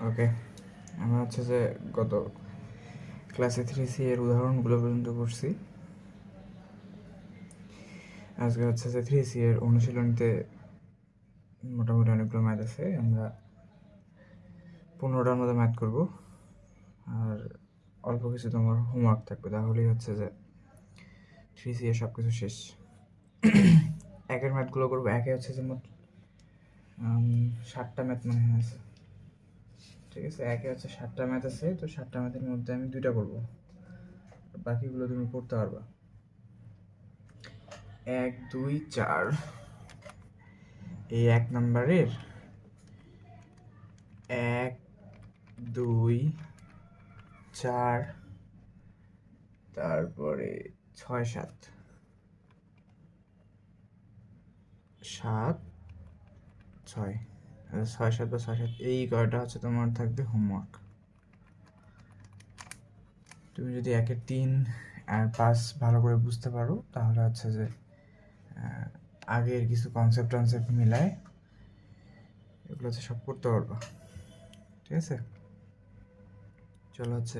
ওকে, আমরা হচ্ছে যে গত ক্লাসে 3C এর উদাহরণগুলো পর্যন্ত করছি। আজকে হচ্ছে যে 3C এর অনুশীলনীতে মোটামুটি অনেকগুলো ম্যাথ আছে। আমরা 15টার মতো ম্যাথ করব, আর অল্প কিছু তোমার হোমওয়ার্ক থাকবে, তাহলেই হচ্ছে যে 3C এর সব কিছু শেষ। একের ম্যাথগুলো করবো। একে হচ্ছে যে মোট 7টা ম্যাথ মনে হয় আছে, ঠিক আছে? একে হচ্ছে 7টা ম্যাথ আছে, তো 7টা ম্যাথের মধ্যে আমি 2টা করবো, বাকিগুলো তুমি করতে পারবা। 1, 2, 4 এই 1 নাম্বারের 1, 2, 4, তারপরে 6, 7, 7, 6, 6, 7 বা 6, 7 এই কয়টা হচ্ছে তোমার থাকবে হোমওয়ার্ক। তুমি যদি 1-এর 3 আর 5 ভালো করে বুঝতে পারো, তাহলে হচ্ছে যে আগের কিছু কনসেপ্ট মিলায় এগুলো হচ্ছে সব করতে পারবা, ঠিক আছে? চলো হচ্ছে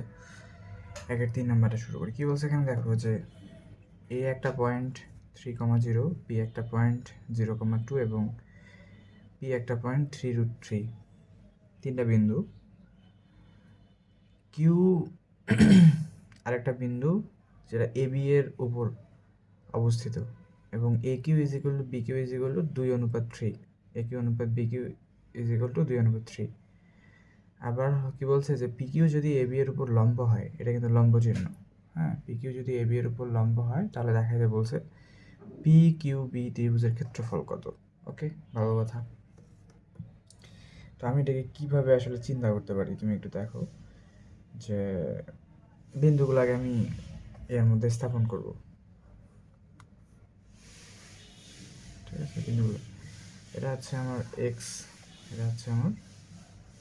1-এর 3 নাম্বারটা শুরু করি। কি বলছে এখানে দেখো যে এ একটা পয়েন্ট 3,0, বি একটা পয়েন্ট 0,2 এবং পি একটা পয়েন্ট 3√3, তিনটা বিন্দু। কিউ আরেকটা বিন্দু যেটা এ বি এর উপর অবস্থিত, এবং A Q is equal to B Q is equal to 2:3, A Q অনুপাত B Q is equal to 2:3। আবার কি বলছে যে পি কিউ যদি এ বি এর উপর লম্ব হয়, এটা কিন্তু লম্ব চিহ্ন, হ্যাঁ? পি কিউ যদি এ বি এর উপর লম্ব হয়, তাহলে দেখা যায় বলছে পি কিউ বি ত্রিভুজের ক্ষেত্রফল কত। ওকে, ভালো কথা। তো আমি এটাকে কীভাবে আসলে চিন্তা করতে পারি, তুমি একটু দেখো যে বিন্দুগুলো আগে আমি এর মধ্যে স্থাপন করব, ঠিক আছে? বিন্দুগুলো, এটা হচ্ছে আমার এক্স, এটা হচ্ছে আমার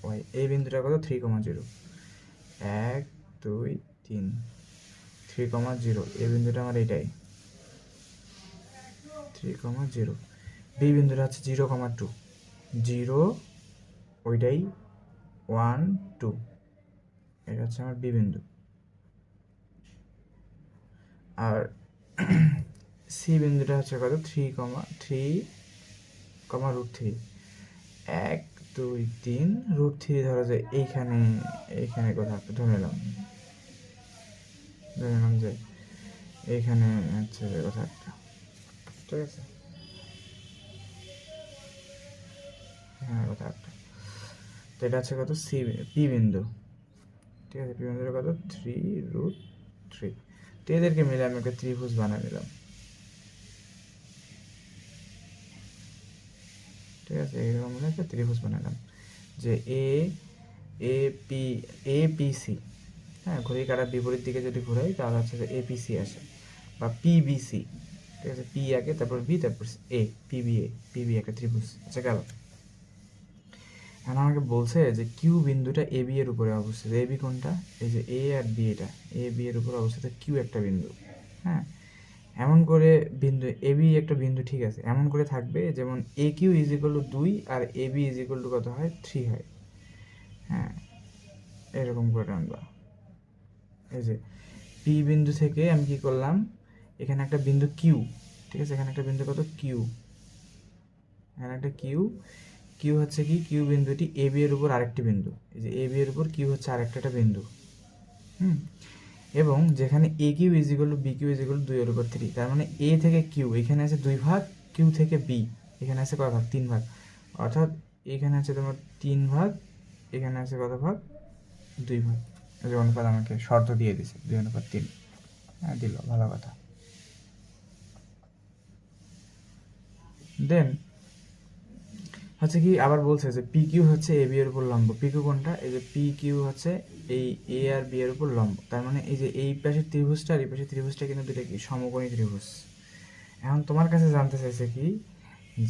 ওয়াই। এই বিন্দুটা কত? 3,0, 1, 2, 3, 3,0। এই বিন্দুটা আমার এটাই 3,0। বি বিন্দুটা হচ্ছে 0,2, 0 ওইটাই 1, 2, এটা হচ্ছে আমার বি বিন্দু। আর সি বিন্দুটা হচ্ছে কত? 3,3, 1, 2, 3, √3 ধরো যে এইখানে কোথাও একটা ধরে নিলাম যে এইখানে হচ্ছে কোথাও একটা, ঠিক আছে? হ্যাঁ, কোথাও একটা। তো এটা হচ্ছে কত? পি বিন্দু, ঠিক আছে? পি বিন্দুটা কত? 3√3। তো এদেরকে মিলে আমি একটা ত্রিভুজ বানিয়ে নিলাম, ঠিক আছে? এইরকম মিলে একটা ত্রিভুজ বানালাম যে এ পি সি, হ্যাঁ, ঘড়ির কাঁটার বিপরীত দিকে যদি ঘোরাই তাহলে হচ্ছে যে এপিসি আসে, বা পিবিসি, ঠিক আছে? পি আগে, তারপর বি, তারপর এ, পিবি একটা ত্রিভুজ। আচ্ছা, গেল। এখন আমাকে বলছে যে কিউ বিন্দুটা এ বি এর উপরে অবস্থিত। এ বি কোনটা? এই যে এ আর বি, এটা এ বি এর উপরে অবস্থিত কিউ একটা বিন্দু, হ্যাঁ? এমন করে বিন্দু এ বি একটা বিন্দু, ঠিক আছে? এমন করে থাকবে যেমন A Q is equal to 2 আর A B is equal to কত হয়? 3 হয়, হ্যাঁ? এরকম করে টানবা। এই যে পি বিন্দু থেকে আমি কি করলাম, এখানে একটা বিন্দু কিউ, ঠিক আছে? এখানে একটা বিন্দু কত? কিউ, এখানে একটা কিউ। কিউ হচ্ছে কি? কিউ বিন্দুটি এ বি এর উপর আরেকটি বিন্দু। এই যে এ বি এর উপর কিউ হচ্ছে আরেকটা বিন্দু, এবং যেখানে A Q is equal to B Q is equal to 2/3, তার মানে এ থেকে কিউ এখানে আছে 2 ভাগ, কিউ থেকে বি এখানে আছে কয় ভাগ? 3 ভাগ। অর্থাৎ এখানে আছে তোমার 3 ভাগ, এখানে আছে কত ভাগ? 2 ভাগ। যে অনুপাত আমাকে শর্ত দিয়ে দিছে 2/3, হ্যাঁ, দিল, ভালো কথা। দেন হচ্ছে কি, আবার বলছে যে পি কিউ হচ্ছে এ বি এর উপর লম্ব। পি কিউ কোনটা? এই যে পি কিউ হচ্ছে এই এ আর বি এর উপর লম্ব। তার মানে এই যে এই পাশের ত্রিভুজটা আর এই পাশের ত্রিভুজটা কিন্তু দুটো কি? সমকোণী ত্রিভুজ। এখন তোমার কাছে জানতে চাইছে কি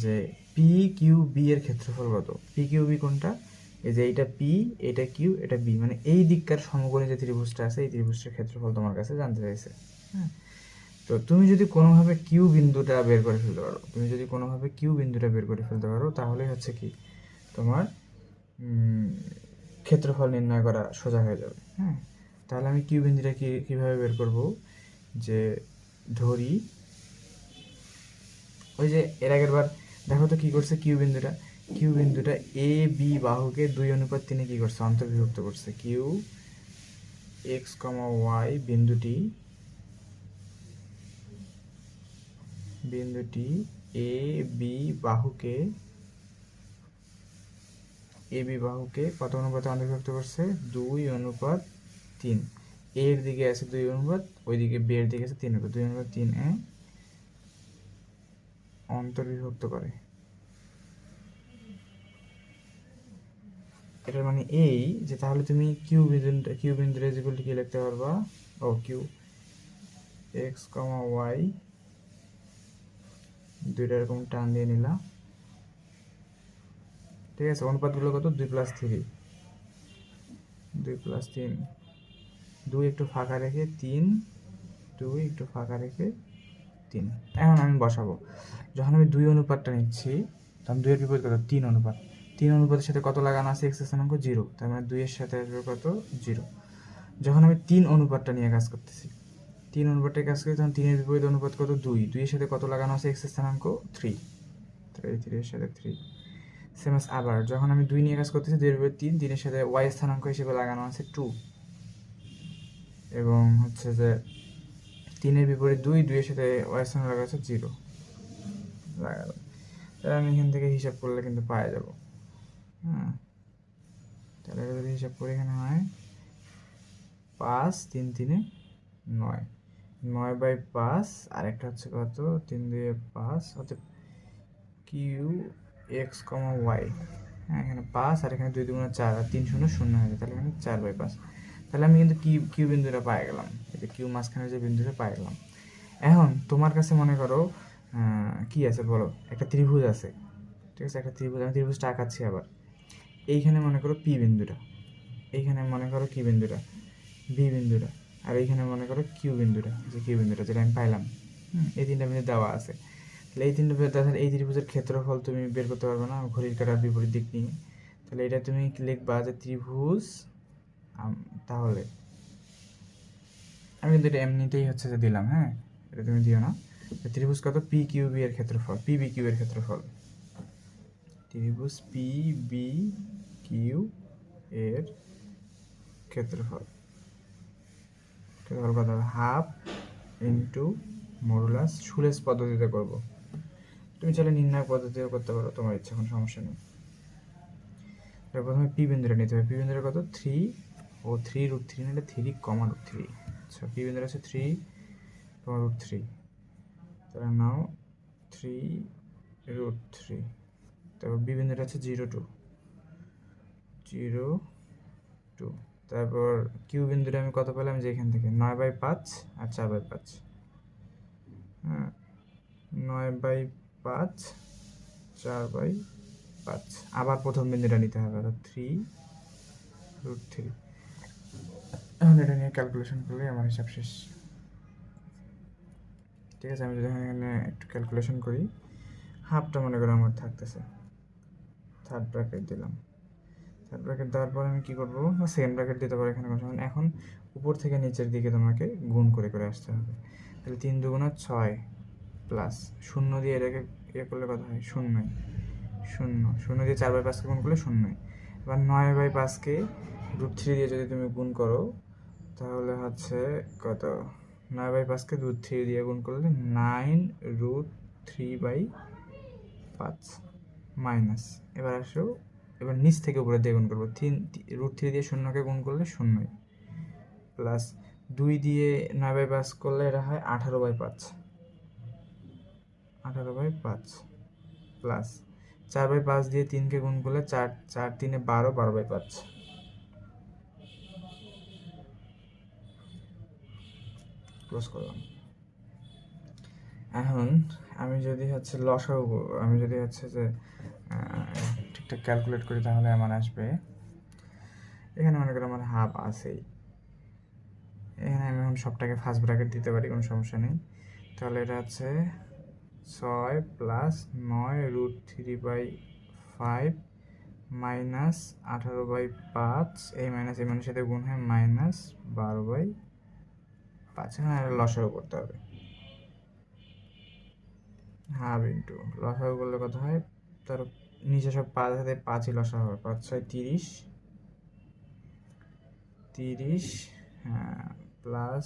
যে পি কিউ বি এর ক্ষেত্রফল কত? পি কিউ বি কোনটা? এই যে এইটা পি, এটা কিউ, এটা বি, মানে এই দিককার সমকোণী যে ত্রিভুজটা আছে, এই ত্রিভুজটার ক্ষেত্রফল তোমার কাছে জানতে চাইছে, হ্যাঁ? তো তুমি যদি কোনোভাবে কিউ বিন্দুটা বের করে ফেলতে পারো, তাহলে হচ্ছে কি তোমার ক্ষেত্রফল নির্ণয় করা সোজা হয়ে যাবে। হ্যাঁ, তাহলে আমি কিউ বিন্দুটা কীভাবে বের করব, যে ধরি ওই যে এর আগের বার দেখো তো কী করছে, কিউ বিন্দুটা এ বি বাহুকে 2:3 কী করছে, অন্তর্বিভক্ত করছে। কিউ এক্স কমা ওয়াই বিন্দুটি এ বি বাহুকে কত অনুপাতে অন্তর্ভুক্ত করছে, 2:3। এর দিকে আছে 2 অনুপাত, ওইদিকে বি এর দিকে আছে 3 অনুপাত, 2:3 এ অন্তর্বিভক্ত করে। এটার মানে এই যে তাহলে তুমি কিউ বিন্দুর ইকুয়াল টু কি লিখতে পারবা, ও কিউ এক্স কমা ওয়াই দুইটা এরকম টান দিয়ে নিলাম, ঠিক আছে। অনুপাতগুলো কত, 2+3, 2+3, 2 একটু ফাঁকা রেখে 3, 2 একটু ফাঁকা রেখে 3। এখন আমি বসাবো, যখন আমি 2 অনুপাতটা নিচ্ছি তখন 2 এর বিপরীত কত, 3 অনুপাত। 3 অনুপাতের সাথে কত লাগানো আছে, এক্স স্থানাঙ্ক 0, তার মানে 2 এর সাথে আসবে কত, 0। যখন আমি 3 অনুপাতটা নিয়ে কাজ করতেছি, 3 অনুপাতটা কাজ করি, তখন 3 এর বিপরীত অনুপাত কত, 2, 2 এর সাথে কত লাগানো আছে, এক্স স্থানাঙ্ক 3, 3 এর সাথে 3। সেম আস আবার যখন আমি 2 নিয়ে কাজ করতেছি, 2 এর বিপরীত 3, 3 এর সাথে ওয়াই স্থানাঙ্ক হিসেবে লাগানো আছে 2, এবং হচ্ছে যে 3 এর বিপরীত 2, 2 এর সাথে ওয়াই স্থানাঙ্ক লাগা আছে 0 লাগালাম। তাহলে আমি এখান থেকে হিসাব করলে কিন্তু পাওয়া যাব। হ্যাঁ, তাহলে যদি হিসাব করি, এখানে হয় 5, 3 3 9, 9/5, আর একটা হচ্ছে কত, 3 2 5, অর্থাৎ কিউ এক্স কমা ওয়াই। হ্যাঁ, এখানে 5 আর এখানে 2 2 4 আর 3 0 0 হয়ে যায়, তাহলে এখানে 4/5। তাহলে আমি কিন্তু কিউ বিন্দুটা পাই গেলাম, এই যে কিউ মাঝখানে যে বিন্দুটা পাই গেলাম। এখন তোমার কাছে মনে করো কি আছে বলো, একটা ত্রিভুজ আছে, ঠিক আছে, একটা ত্রিভুজ, আমি ত্রিভুজটা আঁকাচ্ছি আবার। এইখানে মনে করো পি বিন্দুটা, এইখানে মনে করো কি বিন্দুটা, বি বিন্দুটা, আর এইখানে মনে করো কিউ বিন্দুটা, যে কিউ বিন্দুটা যেটা আমি পাইলাম। এই 3টা বিন্দু দেওয়া আছে। তাহলে এই 3টা বিন্দু দেওয়া, এই ত্রিভুজের ক্ষেত্রফল তুমি বের করতে পারবে না ঘড়ির কাঁটার বিপরীত দিক নিয়ে। তাহলে এটা তুমি লিখবা যে ত্রিভুজ, তাহলে আমি কিন্তু এটা এমনিতেই হচ্ছে যে দিলাম, হ্যাঁ, এটা তুমি দিও না। ত্রিভুজ কত, পি কিউ বি এর ক্ষেত্রফল, পি বি কিউ এর ক্ষেত্রফল, ত্রিভুজ পি বি কিউ এর ক্ষেত্রফল কত হবে, হাফ ইন্টু মডুলাস। সুলেজ পদ্ধতিতে করব, তুমি চাইলে নির্ণয় পদ্ধতিও করতে পারো, তোমার ইচ্ছা, কোনো সমস্যা নেই। প্রথমে পি বিন্দুটা নিতে হবে, পি বিন্দুটা কত, 3 ও 3√3 নিলে 3, আচ্ছা, পি বিন্দুটা আছে 3, তাহলে নাও 3√3, তারপর বি বিন্দুটা আছে 0 2, তারপর কিউ বিন্দুটা আমি কত পেলাম, যে এখান থেকে 9/5 আর 4/5। হ্যাঁ, 9/5 4/5। আবার প্রথম বিন্দুটা নিতে হবে, অর্থাৎ 3√3। এখন এটা নিয়ে ক্যালকুলেশন করলে আমার হিসাব শেষ, ঠিক আছে। আমি যদি এখানে একটু ক্যালকুলেশন করি, হাফটা মনে করো আমার থাকতেছে, থার্ড ব্র্যাকেট দিলাম, থার্ড ব্র্যাকেট দেওয়ার পর আমি কী করবো, সেকেন্ড ব্র্যাকেট দিতে পারবো, এখানে কোনো সময়। এখন উপর থেকে নিচের দিকে তোমাকে গুণ করে করে আসতে হবে। তাহলে 3 2 6 প্লাস 0 দিয়ে এটাকে ইয়ে করলে কত হয়, 0 0 দিয়ে 4/5কে গুণ করলে 0। এবার 9/5কে √3 দিয়ে যদি তুমি গুণ করো, তাহলে হচ্ছে কত, 9/5কে √3 দিয়ে গুণ করলে 9√3/5 মাইনাস, এবার আসো, এবার নিচ থেকে উপরে দিয়ে গুণ করবো, √3 দিয়ে 0কে গুণ করলে 0, প্লাস 2 দিয়ে 9/5 করলে এটা হয় 18/5, প্লাস 4/5 দিয়ে 3কে গুণ করলে 4 4 3 12, 12/5। ক্লোজ করলাম। এখন আমি যদি হচ্ছে লসাগু, আমি যদি হচ্ছে যে ঠিকঠাক ক্যালকুলেট করি, তাহলে আমার আসবে, এখানে মনে করি আমার হাফ আছেই, এখানে আমি এখন সবটাকে ফার্স্ট ব্র্যাকেট দিতে পারি, কোনো সমস্যা নেই। তাহলে এটা হচ্ছে 6 + 9√3/5 -18/5, এই মাইনাস এই মাইনাসের সাথে গুণ হয় -12/5। হ্যাঁ, লসাগু করতে হবে, হাফ ইন্টু লসাগু করলে কত হয়, তার নিচে সব 5 হাতে 5ই লসাগু হবে, 5 6 30, হ্যাঁ, প্লাস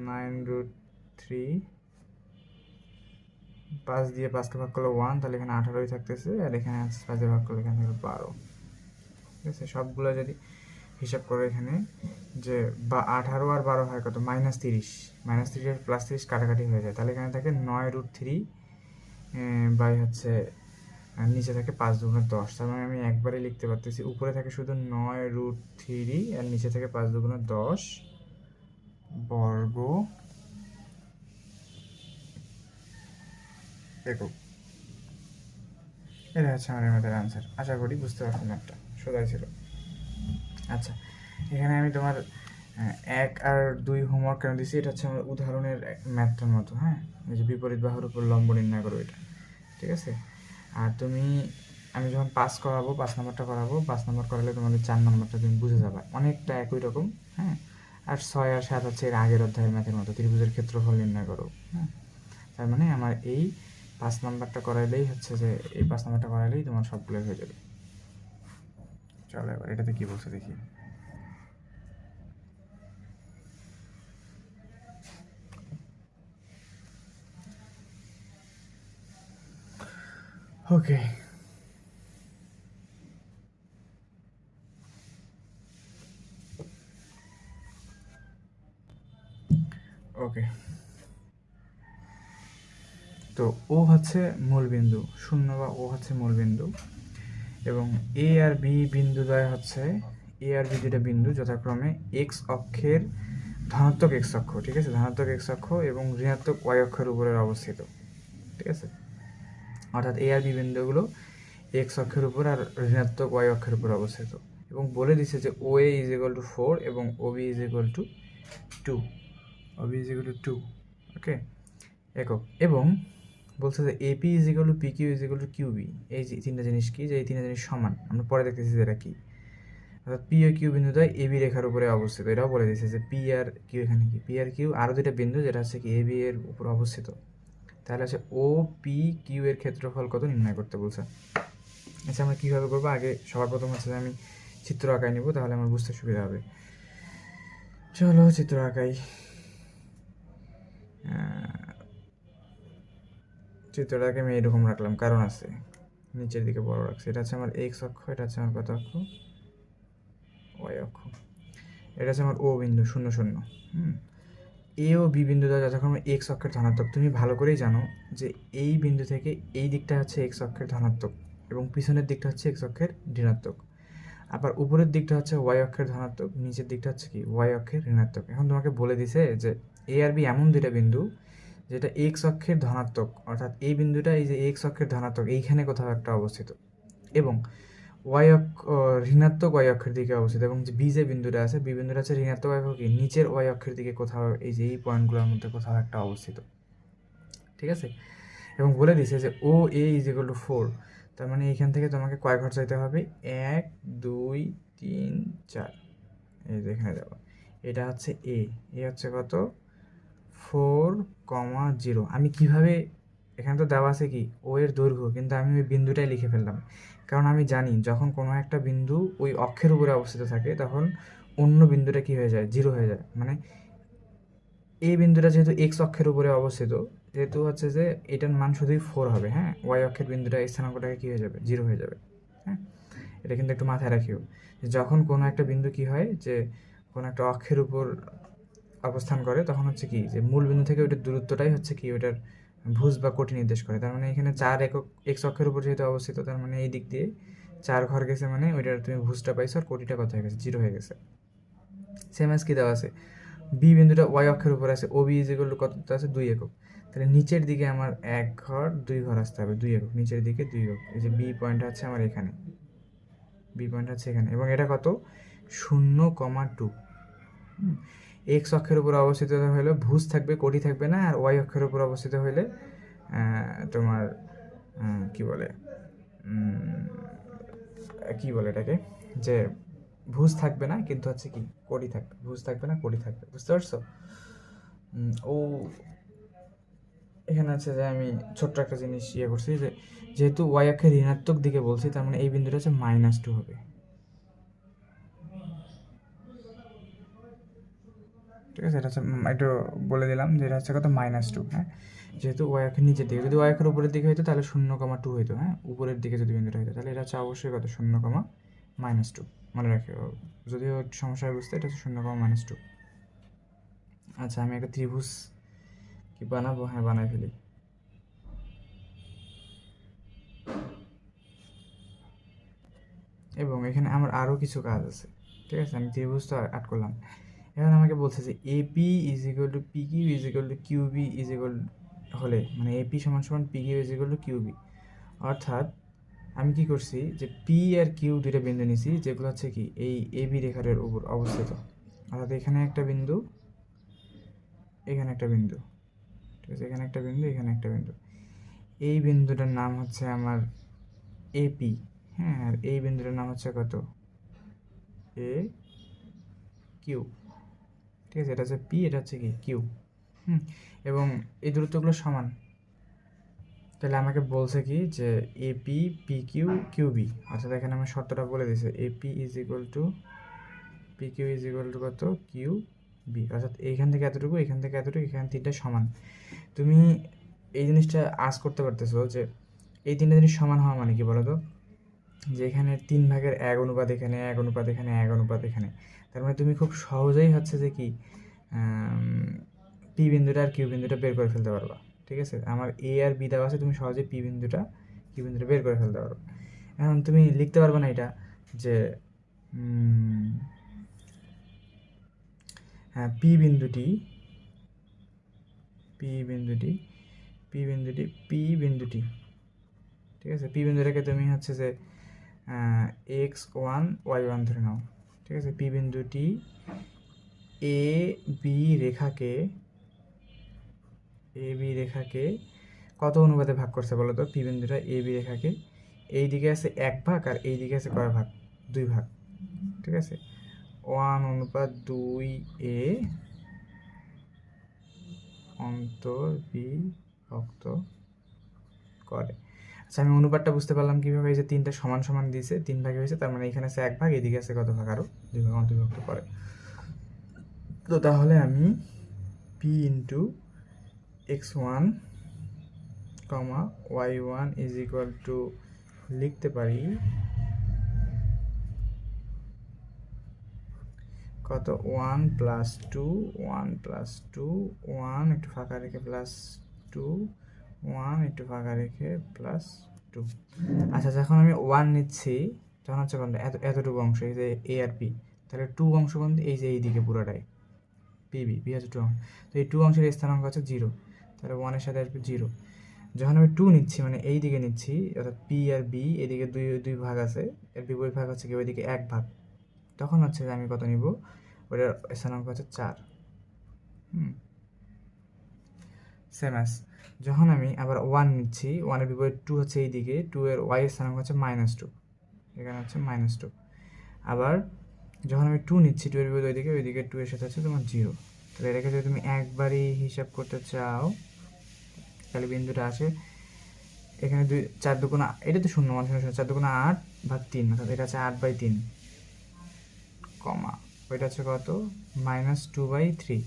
9√3, 5 দিয়ে 5কে ভাগ করলে 1, তাহলে এখানে 18ই থাকতেছে, আর এখানে 5 দিয়ে ভাগ করলে এখানে থাকবে 12। ঠিক আছে, সবগুলো যদি হিসাব করো এখানে যে 18 আর 12 হয় কত, -30, -30 আর +30 কাটাকাটি হয়ে যায়, তাহলে এখানে থাকে 9√3 বাই হচ্ছে, আর নিচে থাকে 5 দুগুণে 10, তার মানে আমি একবারে লিখতে পারতেছি, উপরে থাকে শুধু 9√3 আর নিচে থাকে 5 দুগুণে 10 বর্গ একক। এটা হচ্ছে আমার ম্যাথের আনসার। আশা করি বুঝতে পারছি ম্যাথটা, সোজাই ছিল। আচ্ছা, এখানে আমি তোমার 1 আর 2 হোমওয়ার্ক কেন দিচ্ছি, এটা হচ্ছে আমার উদাহরণের ম্যাথটার মতো। হ্যাঁ, এই যে বিপরীত বাহুর উপর লম্ব নির্ণয় করো, এটা ঠিক আছে। আর আমি যখন 5 করাবো, 5 নম্বরটা করাবো, 5 নম্বর করালে তোমাদের 4 নম্বরটা তুমি বুঝে যাবে, অনেকটা একই রকম। হ্যাঁ, আর 6 আর 7 হচ্ছে এর আগের অধ্যায়ের ম্যাথের মতো, ত্রিভুজের ক্ষেত্রফল নির্ণয় করো। হ্যাঁ, তার মানে আমার এই 5 নম্বরটা করাইলেই হচ্ছে যে, এই 5 নম্বরটা করাইলেই তোমার সবগুলো হয়ে যাবে। চলো এবার এটাতে কি বলছে দেখি। ওকে, ওকে, তো ও হচ্ছে মূলবিন্দু, 0 বা ও হচ্ছে মূলবিন্দু, এবং এ আর বি বিন্দুদ্বয় হচ্ছে, এ আর বি দুটা বিন্দু যথাক্রমে এক্স অক্ষের ধনাত্মক এক্স অক্ষ, ঠিক আছে, ধনাত্মক এক্স অক্ষ এবং ঋণাত্মক ওয়াই অক্ষের উপরে অবস্থিত। ঠিক আছে, অর্থাৎ এ আর বি বিন্দুগুলো এক্স অক্ষের উপর আর ঋণাত্মক ওয়াই অক্ষের উপর অবস্থিত, এবং বলে দিছে যে O A is equal to 4 এবং O B is equal to 2, O B is equal to 2। Okay, একক। এবং বলছে যে AP is equal to P Q is equal to Q B, এই যে তিনটা জিনিস কি, যে এই তিনটা জিনিস সমান, আমরা পরে দেখতেছি যে এটা কি। অর্থাৎ P O Q বিন্দুদ্বয় A B রেখার উপরে অবস্থিত, এটাও বলে দিচ্ছে যে পি আর কিউ, এখানে কি পি আর কিউ আরও দুইটা বিন্দু যেটা হচ্ছে কি এ বি এর উপর অবস্থিত, তাহলে হচ্ছে ও পি কিউ এর ক্ষেত্রফল কত নির্ণয় করতে বলছে। আচ্ছা, আমরা কীভাবে করবো, আগে সবার প্রথম হচ্ছে যে আমি চিত্র আঁকাই নিব, তাহলে আমার বুঝতে সুবিধা হবে। চলো চিত্র আঁকাই। চিত্রটাকে আমি এরকম রাখলাম, কারণ আছে, নিচের দিকে বড় রাখছি। এটা হচ্ছে আমার এক্স অক্ষ, এটা হচ্ছে আমার কত অক্ষ, ওয়াই অক্ষ। এটা হচ্ছে আমার ও বিন্দু 0 0। এ ও বি বিন্দু দ্বারা যথাক্রমে এক্স অক্ষের ধনাত্মক, তুমি ভালো করেই জানো যে এই বিন্দু থেকে এই দিকটা হচ্ছে এক্স অক্ষের ধনাত্মক এবং পিছনের দিকটা হচ্ছে এক্স অক্ষের ঋণাত্মক, আবার উপরের দিকটা হচ্ছে ওয়াই অক্ষের ধনাত্মক, নিচের দিকটা হচ্ছে কি ওয়াই অক্ষের ঋণাত্মক। এখন তোমাকে বলে দিছে যে এ আর বি এমন দুইটা বিন্দু যেটা এক্স অক্ষের ধনাত্মক, অর্থাৎ এই বিন্দুটা এই যে এক্স অক্ষের ধনাত্মক এইখানে কোথাও একটা অবস্থিত, এবং ওয়াই অক্ষ ঋণাত্মক ওয়াই অক্ষের দিকে অবস্থিত, এবং যে বি যে বিন্দুটা আছে, বি বিন্দুটা আছে ঋণাত্মক ওয়াই অক্ষ নিচের ওয়াই অক্ষের দিকে কোথাও, এই যে এই পয়েন্টগুলোর মধ্যে কোথাও একটা অবস্থিত। ঠিক আছে, এবং বলে দিছে যে O A is equal to 4, তার মানে এইখান থেকে তোমাকে কয় ঘর চাইতে হবে, 1 2 3 4, এই যে এখানে যাবো, এটা হচ্ছে এ হচ্ছে কত 4,0। আমি কিভাবে, এখানে তো দেওয়া আছে কি ও এর দৈর্ঘ্য, কিন্তু আমি ওই বিন্দুটাই লিখে ফেললাম, কারণ আমি জানি যখন কোনো একটা বিন্দু ওই অক্ষের উপরে অবস্থিত থাকে তখন অন্য বিন্দুটা কি হয়ে যায়, 0 হয়ে যায়। মানে এই বিন্দুটা যেহেতু এক্স অক্ষের উপরে অবস্থিত, যেহেতু হচ্ছে যে এটার মান শুধুই 4 হবে। হ্যাঁ, ওয়াই অক্ষের বিন্দুটা স্থানাঙ্কটাকে কী হয়ে যাবে, 0 হয়ে যাবে। হ্যাঁ, এটা কিন্তু একটু মাথায় রাখিও, যখন কোনো একটা বিন্দু কি হয়, যে কোনো একটা অক্ষের উপর অবস্থান করে, তখন হচ্ছে কি যে মূল বিন্দু থেকে ওইটার দূরত্বটাই হচ্ছে কি ওইটার ভুজ বা কোটি নির্দেশ করে। তার মানে এখানে 4 একক এক্স অক্ষের উপর যেহেতু অবস্থিত, তার মানে এই দিক দিয়ে 4 ঘর গেছে, মানে ওইটার তুমি ভুজটা পাইছো আর কোটিটা কত হয়ে গেছে, 0 হয়ে গেছে। সেম এস কি দেওয়া আছে, বি বিন্দুটা ওয়াই অক্ষের উপর আছে, ও বি ইজ ইকুয়াল টু কত আছে, 2 একক। তাহলে নিচের দিকে আমার 1 ঘর 2 ঘর আসতে হবে, 2 একক, নিচের দিকে 2 একক। এই যে বি পয়েন্ট আছে আমার এখানে, বি পয়েন্ট আছে এখানে, এবং এটা কত 0,2। এক্স অক্ষের উপর অবস্থিত হলে ভুজ থাকবে, কোটি থাকবে না, আর ওয়াই অক্ষের উপর অবস্থিত হলে তোমার কি বলে কি বলে এটাকে, যে ভুজ থাকবে না কিন্তু হচ্ছে কি কোটি থাকবে, ভুজ থাকবে না কোটি থাকবে, বুঝতে পারছো? ও এখানে আছে যে আমি ছোট্ট একটা জিনিস করছি, যে যেহেতু ওয়াই অক্ষের ঋণাত্মক দিকে বলছি, তার মানে এই বিন্দুটা হচ্ছে -2 হবে। ঠিক আছে, এটা হচ্ছে একটু বলে দিলাম যে এটা হচ্ছে কত -2, হ্যাঁ। যেহেতু ওয়াই অক্ষের নিচের দিকে, যদি ওয়াই অক্ষের উপরের দিকে হইতো তাহলে 0,2 হইতো, হ্যাঁ। উপরের দিকে যদি বিন্দুটা হইতো তাহলে এটা হচ্ছে অবশ্যই কত, 0,-2 মনে রাখি। যদিও একটু সমস্যা বুঝতে, এটা হচ্ছে 0,-2। আচ্ছা, আমি একটা ত্রিভুজ কি বানাবো, হ্যাঁ বানাই ফেলি। এবং এখানে আমার আরও কিছু কাজ আছে, ঠিক আছে। আমি ত্রিভুজ তো আট করলাম, এখন আমাকে বলছে যে AP is equal to P Q is equal to QB is equal হলে, মানে এপি সমান সমান P Q is equal to QB. অর্থাৎ আমি কি করছি, যে পি আর কিউ দুইটা বিন্দু নিছি, যেগুলো হচ্ছে কি এই এবি রেখার উপর অবস্থিত। অর্থাৎ এখানে একটা বিন্দু, এখানে একটা বিন্দু, ঠিক আছে, এখানে একটা বিন্দু, এখানে একটা বিন্দু। এই বিন্দুটার নাম হচ্ছে আমার এপি, হ্যাঁ। আর এই বিন্দুটার নাম হচ্ছে কত, এ কিউ, ঠিক আছে। এটা হচ্ছে পি, এটা হচ্ছে কি কিউ, এবং এই দূরত্বগুলো সমান। তাহলে আমাকে বলছে কি যে এপি পি কিউ কিউবি, অর্থাৎ এখানে আমার শর্তটা বলে দিয়েছে AP is equal to P Q is equal to কত, কিউ বি। অর্থাৎ এইখান থেকে এতটুকু, এখান থেকে এতটুকু, এখানে তিনটা সমান। তুমি এই জিনিসটা আজ করতে পারতেছো যে এই তিনটা জিনিস সমান হওয়া মানে কি বলো তো, যে এখানে 3/1 অনুপাত, এখানে 1 অনুপাত, এখানে 1 অনুপাত, এখানে। তার মানে তুমি খুব সহজেই হচ্ছে যে কি পি বিন্দুটা আর কিউ বিন্দুটা বের করে ফেলতে পারবা, ঠিক আছে। আমার এ আর বি দেওয়া আছে, তুমি সহজেই পি বিন্দুটা কিউ বিন্দুটা বের করে ফেলতে পারো। এখন তুমি লিখতে পারবে না এটা যে হ্যাঁ পি বিন্দুটি ঠিক আছে। পি বিন্দুটাকে তুমি হচ্ছে যে x1 y1 ধরে নাও, ঠিক আছে। পি বিন্দুটি এ বি রেখাকে কত অনুপাতে ভাগ করছে বলো তো? পি বিন্দুটা এ বি রেখাকে এই দিকে আছে 1 ভাগ, আর এই দিকে আছে কয় ভাগ, 2 ভাগ, ঠিক আছে। 1:2 অন্তর বিভক্ত করে। আচ্ছা, আমি অনুপাতটা বুঝতে পারলাম কীভাবে, এই যে 3টা সমান সমান দিয়েছে, 3 ভাগে হয়েছে, তার মানে এখানে আছে 1 ভাগ, এদিকে আছে কত ভাগ, আরও 2 ভাগ অন্তর্ভুক্ত করে। তো তাহলে আমি P into x1, y1 is equal two লিখতে পারি কত, 1 + 2, 1 + 2, 1 একটু ফাঁকা রেখে +2, 1 একটু ফাঁকা রেখে +2। আচ্ছা, যখন আমি 1 নিচ্ছি তখন হচ্ছে কোনটা, এতটুকু অংশ, এই যে এ আর পি, তাহলে 2 অংশ কোনটা, এই যে এই দিকে পুরোটাই বি হচ্ছে 2 অংশ। তো এই 2 অংশের স্থানাঙ্ক হচ্ছে 0, তাহলে 1-এর সাথে আসবে 0। যখন আমি 2 নিচ্ছি, মানে এই দিকে নিচ্ছি, অর্থাৎ পি আর বি এদিকে দুই ভাগ আছে, এর বিপরীত ভাগ হচ্ছে কি ওইদিকে 1 ভাগ, তখন হচ্ছে যে আমি কত নিব, ওটার স্থানাঙ্ক হচ্ছে 4। সেম অ্যাজ যখন আমি আবার 1 নিচ্ছি, 1-এর বিপরীত 2 হচ্ছে এই দিকে, 2 এর ওয়াই এর স্থানাঙ্ক হচ্ছে -2, এখানে হচ্ছে -2। আবার যখন আমি 2 নিচ্ছি, 2 এর বিপরীত ওইদিকে 2 এর সাথে হচ্ছে তোমার 0। তাহলে এটাকে যদি তুমি একবারই হিসাব করতে চাও, তাহলে বিন্দুটা আসে এখানে 4 দুগুণা, এটা তো 0 মানে 4 দুগুণা 8 ভাগ 3, অর্থাৎ এটা আছে 8/3, কমা ওইটা হচ্ছে কত, -2/3,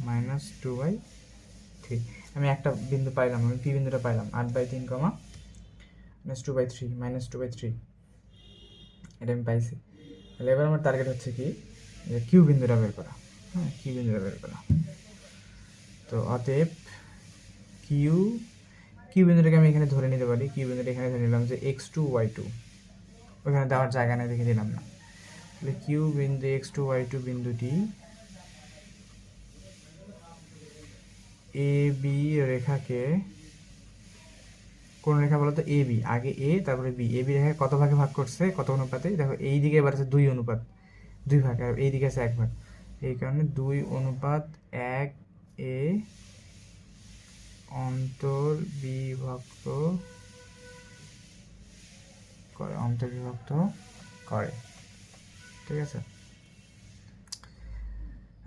-2/3। আমি একটা বিন্দু পাইলাম, আমি পি বিন্দুটা পাইলাম 8/3, -2/3, এটা আমি পাইছি। তাহলে এবার আমার টার্গেট হচ্ছে কি, যে কিউ বিন্দুটা বের করা, হ্যাঁ কিউ বিন্দুটা বের করা। তো অতএব কিউ বিন্দুটাকে আমি এখানে ধরে নিতে পারি, কিউ বিন্দুটা এখানে ধরে নিলাম যে x2 y2, ওখানে দেওয়ার জায়গা নেই দেখে দিলাম না। তাহলে কিউ বিন্দু x2 y2 বিন্দুটি এ বি রেখাকে, কোন রেখা বলতো, এ বি, আগে এ তারপরে বি, এ বি রেখাকে কত ভাগে ভাগ করছে, কত অনুপাতে, দেখো এই দিকে এবার আছে 2 অনুপাত 2 ভাগ, আর এই দিকে আছে 1 ভাগ, এই কারণে 2:1 অন্তর্বিভক্ত করে, অন্তর্বিভক্ত করে। ঠিক আছে,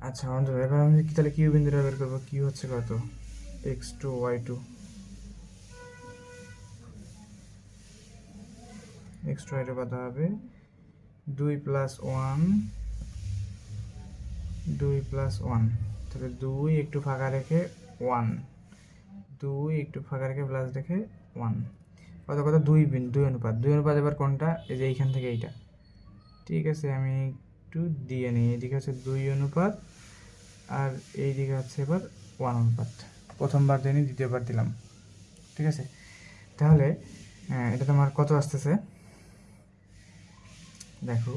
আচ্ছা এবার আমি কি তাহলে কিউ বিন্দুটা বের করবো। কিউ হচ্ছে কত, x2 y2, x2 y2 কত হবে 2 + 1, 2 + 1, তাহলে 2 একটু ফাঁকা রেখে 1, 2 একটু ফাঁকা রেখে প্লাস রেখে 1, কত কত 2 অনুপাত। 2 অনুপাত এবার কোনটা, এই যে এইখান থেকে এইটা। ঠিক আছে, আমি একটু দিয়ে নিই, এইদিকে হচ্ছে 2 অনুপাত আর এই দিকে হচ্ছে এবার 1 অনুপাত। প্রথমবার দিইনি, দ্বিতীয়বার দিলাম। ঠিক আছে, তাহলে এটা তোমার কত আসতেছে দেখো,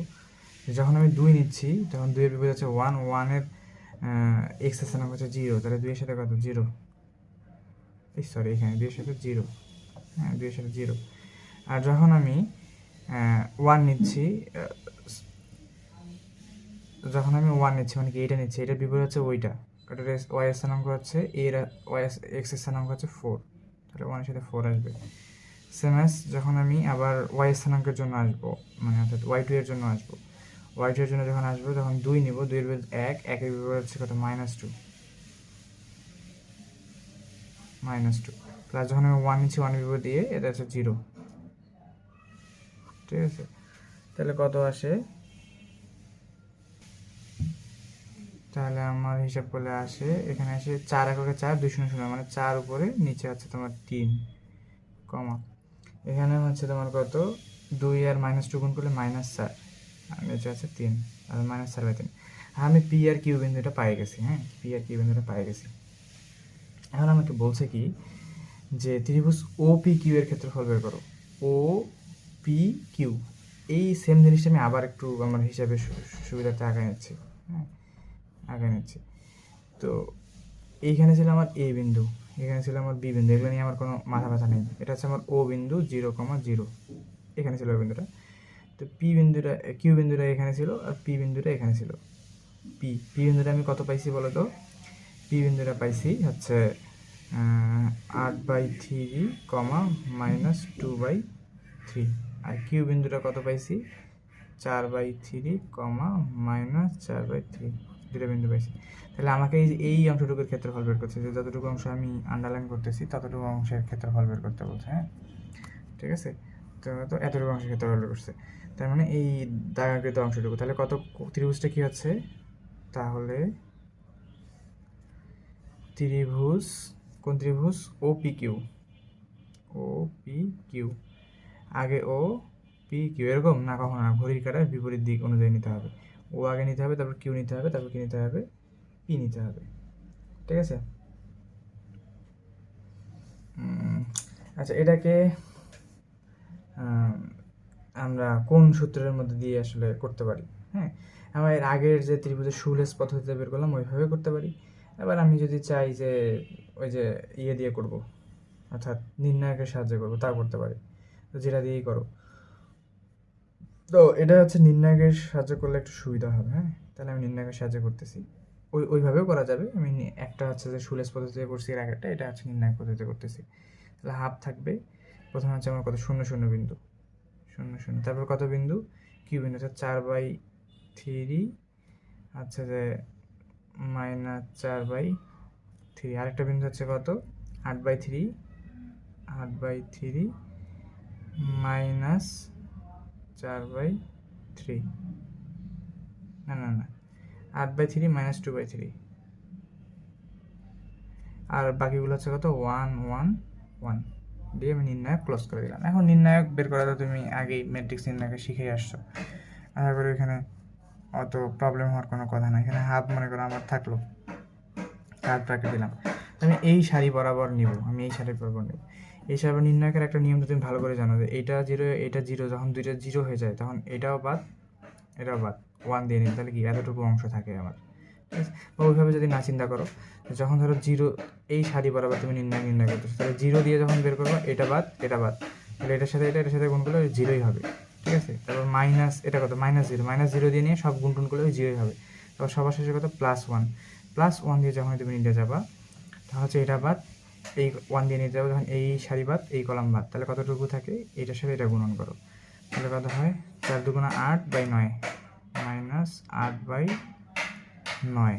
যখন আমি 2 নিচ্ছি তখন 2 এর বিপরীত হচ্ছে 1, 1 এর এক্স এর স্থানাঙ্ক হচ্ছে 0, তাহলে 2 এর সাথে কত 0, সরি এখানে 2 এর সাথে 0, হ্যাঁ 2 এর সাথে 0। আর যখন আমি 1 নিচ্ছি, যখন আমি 1 নিচ্ছি মানে কি এইটা নিচ্ছি, এটার বিপরীত হচ্ছে ওইটা, ওটার ওয়াই এর স্থানাঙ্ক হচ্ছে এর, ওয়াই এক্স এর স্থানাঙ্ক হচ্ছে 4, তাহলে 1 এর সাথে 4 আসবে। সেম অ্যাজ যখন আমি আবার ওয়াই স্থানাঙ্কের জন্য আসবো, মানে অর্থাৎ y2 এর জন্য আসবো, y2 এর জন্য যখন আসবো তখন 2 নিব, 2 এর বিপরীত 1, 1 এর বিপরীত হচ্ছে কত -2, প্লাস যখন আমি 1 নিচ্ছি 1 এর বিপরীত দিয়ে এটা হচ্ছে 0। ঠিক আছে, তাহলে কত আসে, তাহলে আমার হিসাব করলে আসে এখানে আসে 4 এককে 4, 2 0 0, মানে 4 উপরে নিচে হচ্ছে তোমার 3, কমা এখানে হচ্ছে তোমার কত 2 আর -2 গুণ করলে -4, আর নিচে আছে 3, আর -4/3। আমি পি আর কিউ বিন্দুটা পাই গেছি। হ্যাঁ, পি আর কিউ বিন্দুটা পাই গেছি। এখন আমাকে বলছে কি যে ত্রিভুজ ও পি কিউ এর ক্ষেত্রফল বের করো। ও পি কিউ, এই সেম জিনিসটা আমি আবার একটু আমার হিসাবে সুবিধার্থে আগায় নিচ্ছি। হ্যাঁ, আগায় নিচ্ছি। তো এইখানে ছিল আমার এ বিন্দু, এখানে ছিল আমার বি বিন্দু, এগুলো নিয়ে আমার কোনো মাথা ব্যথা নেই। এটা হচ্ছে আমার ও বিন্দু 0,0, এখানে ছিল ওই বিন্দুটা। তো পি বিন্দুটা, কিউ বিন্দুটা এখানে ছিল, আর পি বিন্দুটা এখানে ছিল। পি বিন্দুটা আমি কত পাইছি বলো তো, পি বিন্দুটা পাইছি হচ্ছে 8/3, -2/3, আর কিউ বিন্দুটা কত পাইছি 4/3, -4/3, দুটো বিন্দু পাইছি। তাহলে আমাকে এই অংশটুকুর ক্ষেত্রফল বের করছে, যে যতটুকু অংশ আমি আন্ডারলাইন করতেছি ততটুকু অংশের ক্ষেত্রফল বের করতে বলছে। হ্যাঁ, ঠিক আছে, তো এতটুকু অংশের ক্ষেত্রফল বের করছে, তার মানে এই দাগাকৃত অংশটুকু। তাহলে কত ত্রিভুজটা কি হচ্ছে, তাহলে ত্রিভুজ, কোন ত্রিভুজ, O P Q, O P Q, আগে ও পি কিউ, এরকম না কখনো না, ঘড়ির কাঁটার বিপরীত দিক অনুযায়ী নিতে হবে। ও আগে নিতে হবে, তারপর কিউ নিতে হবে, তারপর কি নিতে হবে, পি নিতে হবে। ঠিক আছে, আচ্ছা এটাকে আমরা কোন সূত্রের মধ্যে দিয়ে আসলে করতে পারি। হ্যাঁ, আমরা এর আগের যে ত্রিভুজের সুলেস পদ্ধতিতে বের করলাম ওইভাবে করতে পারি। এবার আমি যদি চাই যে ওই যে ইয়ে দিয়ে করব, অর্থাৎ নির্ণায়কের সাহায্যে করবো, তা করতে পারি। তো যেটা দিয়েই করো, তো এটা হচ্ছে নির্ণায়কের সাহায্য করলে একটু সুবিধা হবে। হ্যাঁ, তাহলে আমি নির্ণায়কের সাহায্যে করতেছি, ওইভাবেও করা যাবে। আমি একটা হচ্ছে যে সুলেস পদ্ধতিতে করছি এর আগেরটা, এটা হচ্ছে নির্ণায়ক পদ্ধতিতে করতেছি। তাহলে হাফ থাকবে, প্রথমে হচ্ছে আমার কত 0 0 বিন্দু, 0 0, তারপর কত বিন্দু, কিউ বিন্দু হচ্ছে 4/3, আচ্ছা যে -4/3, আরেকটা বিন্দু হচ্ছে কত 8/3, 8/3 -4/3, না না না 8/3 -2/3, আর বাকিগুলো হচ্ছে কত 1 1 1 দিয়ে আমি নির্ণায়ক ক্লোজ করে দিলাম। এখন নির্ণায়ক বের করা তো তুমি আগেই ম্যাট্রিক্স নির্ণায়কে শিখেই আসছো, আশা করি এখানে অত প্রবলেম হওয়ার কোনো কথা না। এখানে হাফ মনে করো আমার থাকলো, হাফ রাখে দিলাম, আমি এই সারি বরাবর নিব, আমি এই সারি বরাবর নিব। এই সারি নির্ণায়কের একটা নিয়ম তো তুমি ভালো করে জানো, যে এটা 0 এটা 0, যখন দুইটা 0 হয়ে যায় তখন এটাও বাদ এটাও বাদ, 1 দিয়ে নিই, তাহলে কি এতটুকু অংশ থাকে আমার। ঠিক আছে, বা ওইভাবে যদি না চিন্তা করো, যখন ধরো 0 এই সারি বরাবর তুমি নির্ণয় করতেছো, তাহলে 0 দিয়ে যখন বের করবো এটা বাদ, তাহলে এটার সাথে এটার সাথে গুণ করলে 0ই হবে। ঠিক আছে, তারপর মাইনাস, এটা কত -0 দিয়ে নিয়ে সব গুণ টুন করলে 0ই হবে। তারপর সবার শেষে কত +1 দিয়ে যখন তুমি নিতে যাবা, তাহলে হচ্ছে এটা বাদ, এই 1 দিয়ে নিতে যাবো, যখন এই সারি বাদ, এই কলাম বাদ, তাহলে কতটুকু থাকে, এইটার সাথে এটা গুণন করো, তাহলে কত হয় 4 দুগুণা 8/9 মাইনাস 8/9।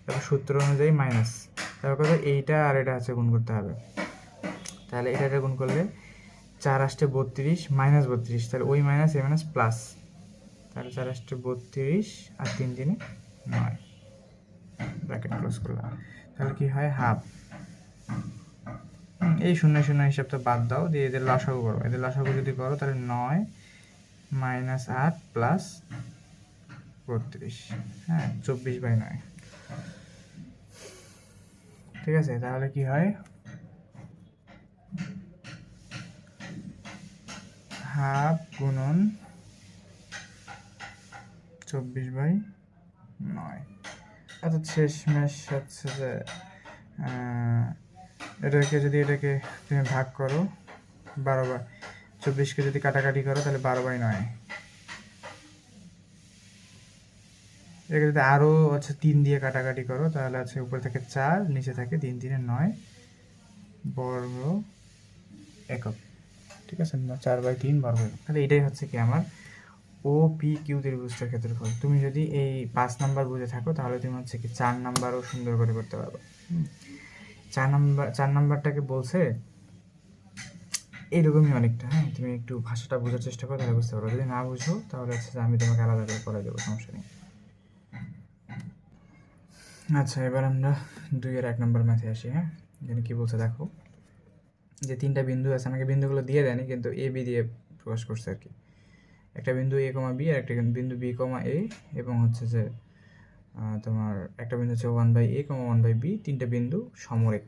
তারপর সূত্র অনুযায়ী মাইনাস, তারপর কত এইটা আর এটা আছে গুণ করতে হবে। তাহলে এটা গুণ করলে 4 আসছে 32 মাইনাস 32, তাহলে ওই মাইনাস এ মাইনাস প্লাস, তাহলে 4 আসছে 32 আর 3 দিনে 9, ব্র্যাকেট ক্লোজ করলাম। তাহলে কি হয় হাফ। এই 0 0 হিসাবটা বাদ দাও, দিয়ে এদের লসাগু করো। এদের লসাগু যদি করো তাহলে 9 মাইনাস 8 প্লাস 32, হ্যাঁ 24/9। ঠিক আছে, তাহলে কি হয় হাফ গুণন 24/9। অর্থাৎ শেষমেশ হচ্ছে যে এটাকে যদি এটাকে তুমি ভাগ করো 12 24কে যদি কাটাকাটি করো তাহলে 12/9। এটাকে যদি আরও হচ্ছে 3 দিয়ে কাটাকাটি করো তাহলে আছে উপরে থেকে 4, নিচে থাকে 3 3 9 বর্গ একক। ঠিক আছে, 4/3 বর্গ একক। তাহলে এটাই হচ্ছে কি আমার ও পি কিউ ত্রিভুজটার ক্ষেত্রফল। তুমি যদি এই 5 নাম্বার বুঝে থাকো তাহলে তুমি হচ্ছে কি 4 নাম্বারও সুন্দর করে করতে পারবে। 4 নাম্বারটাকে বলছে এইরকমই অনেকটা, হ্যাঁ তুমি একটু ভাষাটা বোঝার চেষ্টা করো তাহলে বুঝতে পারো। যদি না বুঝো তাহলে হচ্ছে আমি তোমাকে আলাদা করে পড়াই দেবো, সমস্যা নেই। আচ্ছা, এবার আমরা 2-এর 1 নম্বর ম্যাথে আসি। হ্যাঁ, এখানে কী বলছে দেখো, যে 3টা বিন্দু আছে, আমাকে বিন্দুগুলো দিয়ে দেয়নি কিন্তু এ বি দিয়ে প্রকাশ করছে আর কি। একটা বিন্দু এ কমা বি আর একটা বিন্দু বি কমা এ, এবং হচ্ছে যে তোমার একটা বিন্দু হচ্ছে 1/a, 1/b, 3টা বিন্দু সমরেখ।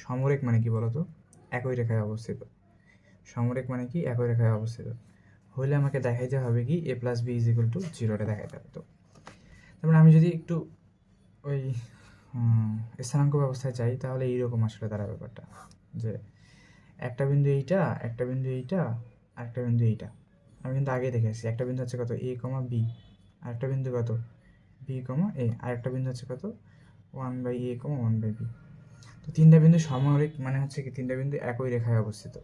সমরেখ মানে কি বলতো? একই রেখায় অবস্থিত। সমরেখ মানে কি? একই রেখায় অবস্থিত হলে আমাকে দেখাইতে হবে কি a + b = 0, এটা দেখাইতে হবে। তো তারপরে আমি যদি একটু ওই স্থানাঙ্ক ব্যবস্থায় চাই তাহলে এইরকম আসলে তারা ব্যাপারটা, যে একটা বিন্দু এইটা, একটা বিন্দু এইটা, আর একটা বিন্দু এইটা। আমি কিন্তু আগেই দেখে আসছি, একটা বিন্দু হচ্ছে কত a, b, আর একটা বিন্দু কত b, a, আর একটা বিন্দু হচ্ছে কত 1/a, 1/b। তো 3টা বিন্দু সমরেখ মানে হচ্ছে কি 3টা বিন্দু একই রেখায় অবস্থিত।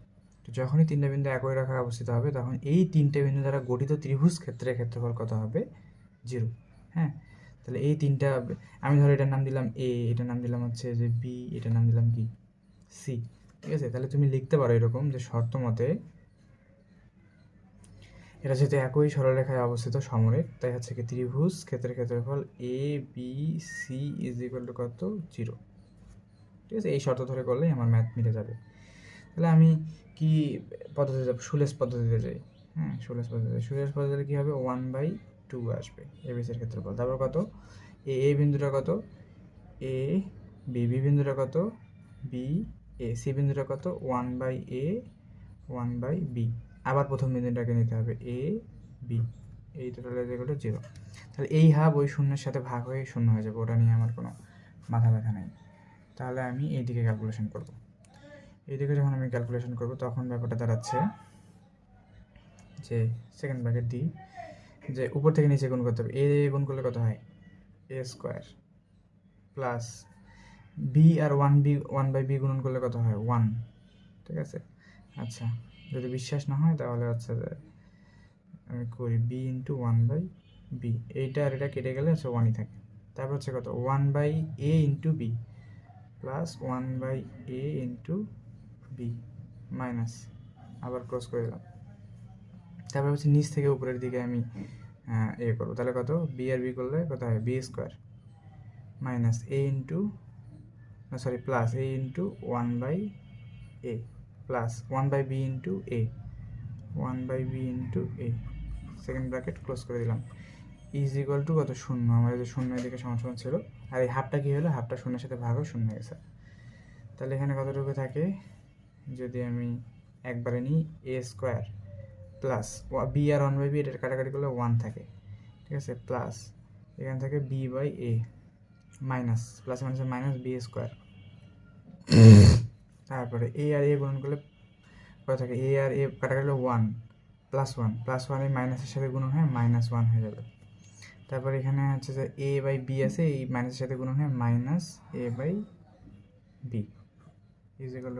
তো যখনই 3টা বিন্দু একই রেখায় অবস্থিত হবে তখন এই 3টে বিন্দু দ্বারা গঠিত ত্রিভুজ ক্ষেত্রের ক্ষেত্রফল কত হবে? 0। হ্যাঁ, তাহলে এই 3টা আমি ধরো এটার নাম দিলাম a, এটার নাম দিলাম হচ্ছে যে b, এটার নাম দিলাম কি c। ঠিক আছে, তাহলে তুমি লিখতে পারো এরকম যে শর্ত মতে এটা যেহেতু একই সরলরেখায় অবস্থিত সমরেখ, তাই হচ্ছে কি ত্রিভুজ ক্ষেত্রের ক্ষেত্রফল a b c = কত? 0। ঠিক আছে, এই শর্ত ধরে করলেই আমার ম্যাথ মিলে যাবে। তাহলে আমি কি পদ্ধতিতে যাব? সুলেস পদ্ধতিতে যাই। হ্যাঁ, সুলেস পদ্ধতিতে কী হবে? 1/2 আসবে এবিসির ক্ষেত্রফল। তারপর কত? এ বিন্দুটা কত? এ বি বিন্দুটা কত? বি এ সি বিন্দুটা কত? 1/a, 1/b। আবার প্রথম বিন্দুটাকে নিতে হবে এ বি, এই টোটাল = 0। তাহলে এই হাফ ওই শূন্যের সাথে ভাগ হয়ে 0 হয়ে যাবে, ওটা নিয়ে আমার কোনো মাথা ব্যথা নেই। তাহলে আমি এইদিকে ক্যালকুলেশন করব। এইদিকে যখন আমি ক্যালকুলেশন করব তখন ব্যাপারটা দাঁড়াচ্ছে যে সেকেন্ড ব্র্যাকেট দিই, যে উপর থেকে নিচে গুণ করতে হবে। এ গুণ করলে কত হয়? a² প্লাস বি আর 1/b গুণন করলে কত হয়? 1। ঠিক আছে, আচ্ছা যদি বিশ্বাস না হয় তাহলে হচ্ছে যে আমি করি b × 1/b, এইটা আর এটা কেটে গেলে হচ্ছে 1ই থাকে। তারপর হচ্ছে কত? 1/a × b plus 1/a × b minus, আবার ক্রস করে দিলাম। তারপর হচ্ছে নিচ থেকে উপরের দিকে আমি এ করবো, তাহলে কত? বি আর বি করলে কত হয়? b² minus plus a × 1/a plus 1/b × a, 1/b × a, second bracket close করে দিলাম, = কত? 0। আমাদের যে 0 এদিকে সমান ছিল, আর এই হাফটা কী হলো? হাফটা 0-এর সাথে ভাগ হয়ে 0 হয়ে গেছে। তাহলে এখানে কতটুকু থাকে? যদি আমি একবারে নিই a² প্লাস বি আর 1/b, এটার কাটাকাটি করলে 1 থাকে। ঠিক আছে, প্লাস এখান থেকে b/a minus plus minus b²। তারপরে এ আর এ গুণন করলে কত থাকে? এ আর এ কাটাকাটি করলে 1 প্লাস 1 এই মাইনাসের সাথে গুণন হয় -1 হয়ে যাবে। তারপর এখানে হচ্ছে যে a/b আছে, এই মাইনাসের সাথে গুণন হয় -a/b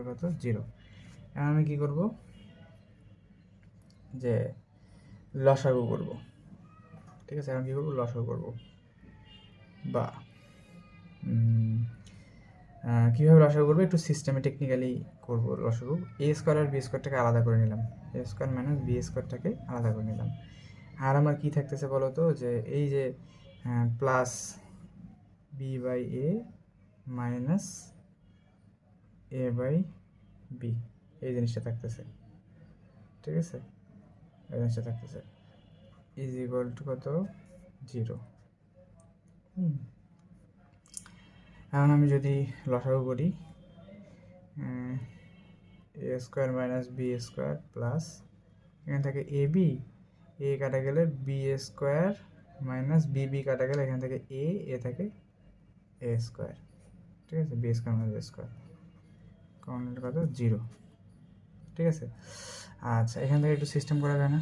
= কত? 0। এখন আমি কী করব? যে লসাগু করব, ঠিক আছে? এখন কী করবো? লসাগু করব। বা কীভাবে লসাগু করবো একটু সিস্টেমে টেকনিক্যালি করবো লসাগু। এ স্কোয়ার আর বি স্কোয়ারটাকে আলাদা করে নিলাম, এ স্কোয়ার মাইনাস বি স্কোয়ারটাকে আলাদা করে নিলাম। আর আমার কী থাকতেছে বলো তো, যে এই যে plus B by A minus A by B, এই জিনিসটা থাকতেছে, ঠিক আছে? এই জিনিসটা থাকতেছে ইজ ইকুয়াল টু কত? 0। এখন আমি যদি লসাগু করি, A square minus B square plus এখান থেকে এ বি, এ কাটা গেলে B square minus B B কাটা গেলে এখান থেকে এ থাকে এ স্কোয়ার, ঠিক আছে? B square minus A square common কত? 0, ঠিক আছে? আচ্ছা, এখান থেকে একটু সিস্টেম করা যায় না?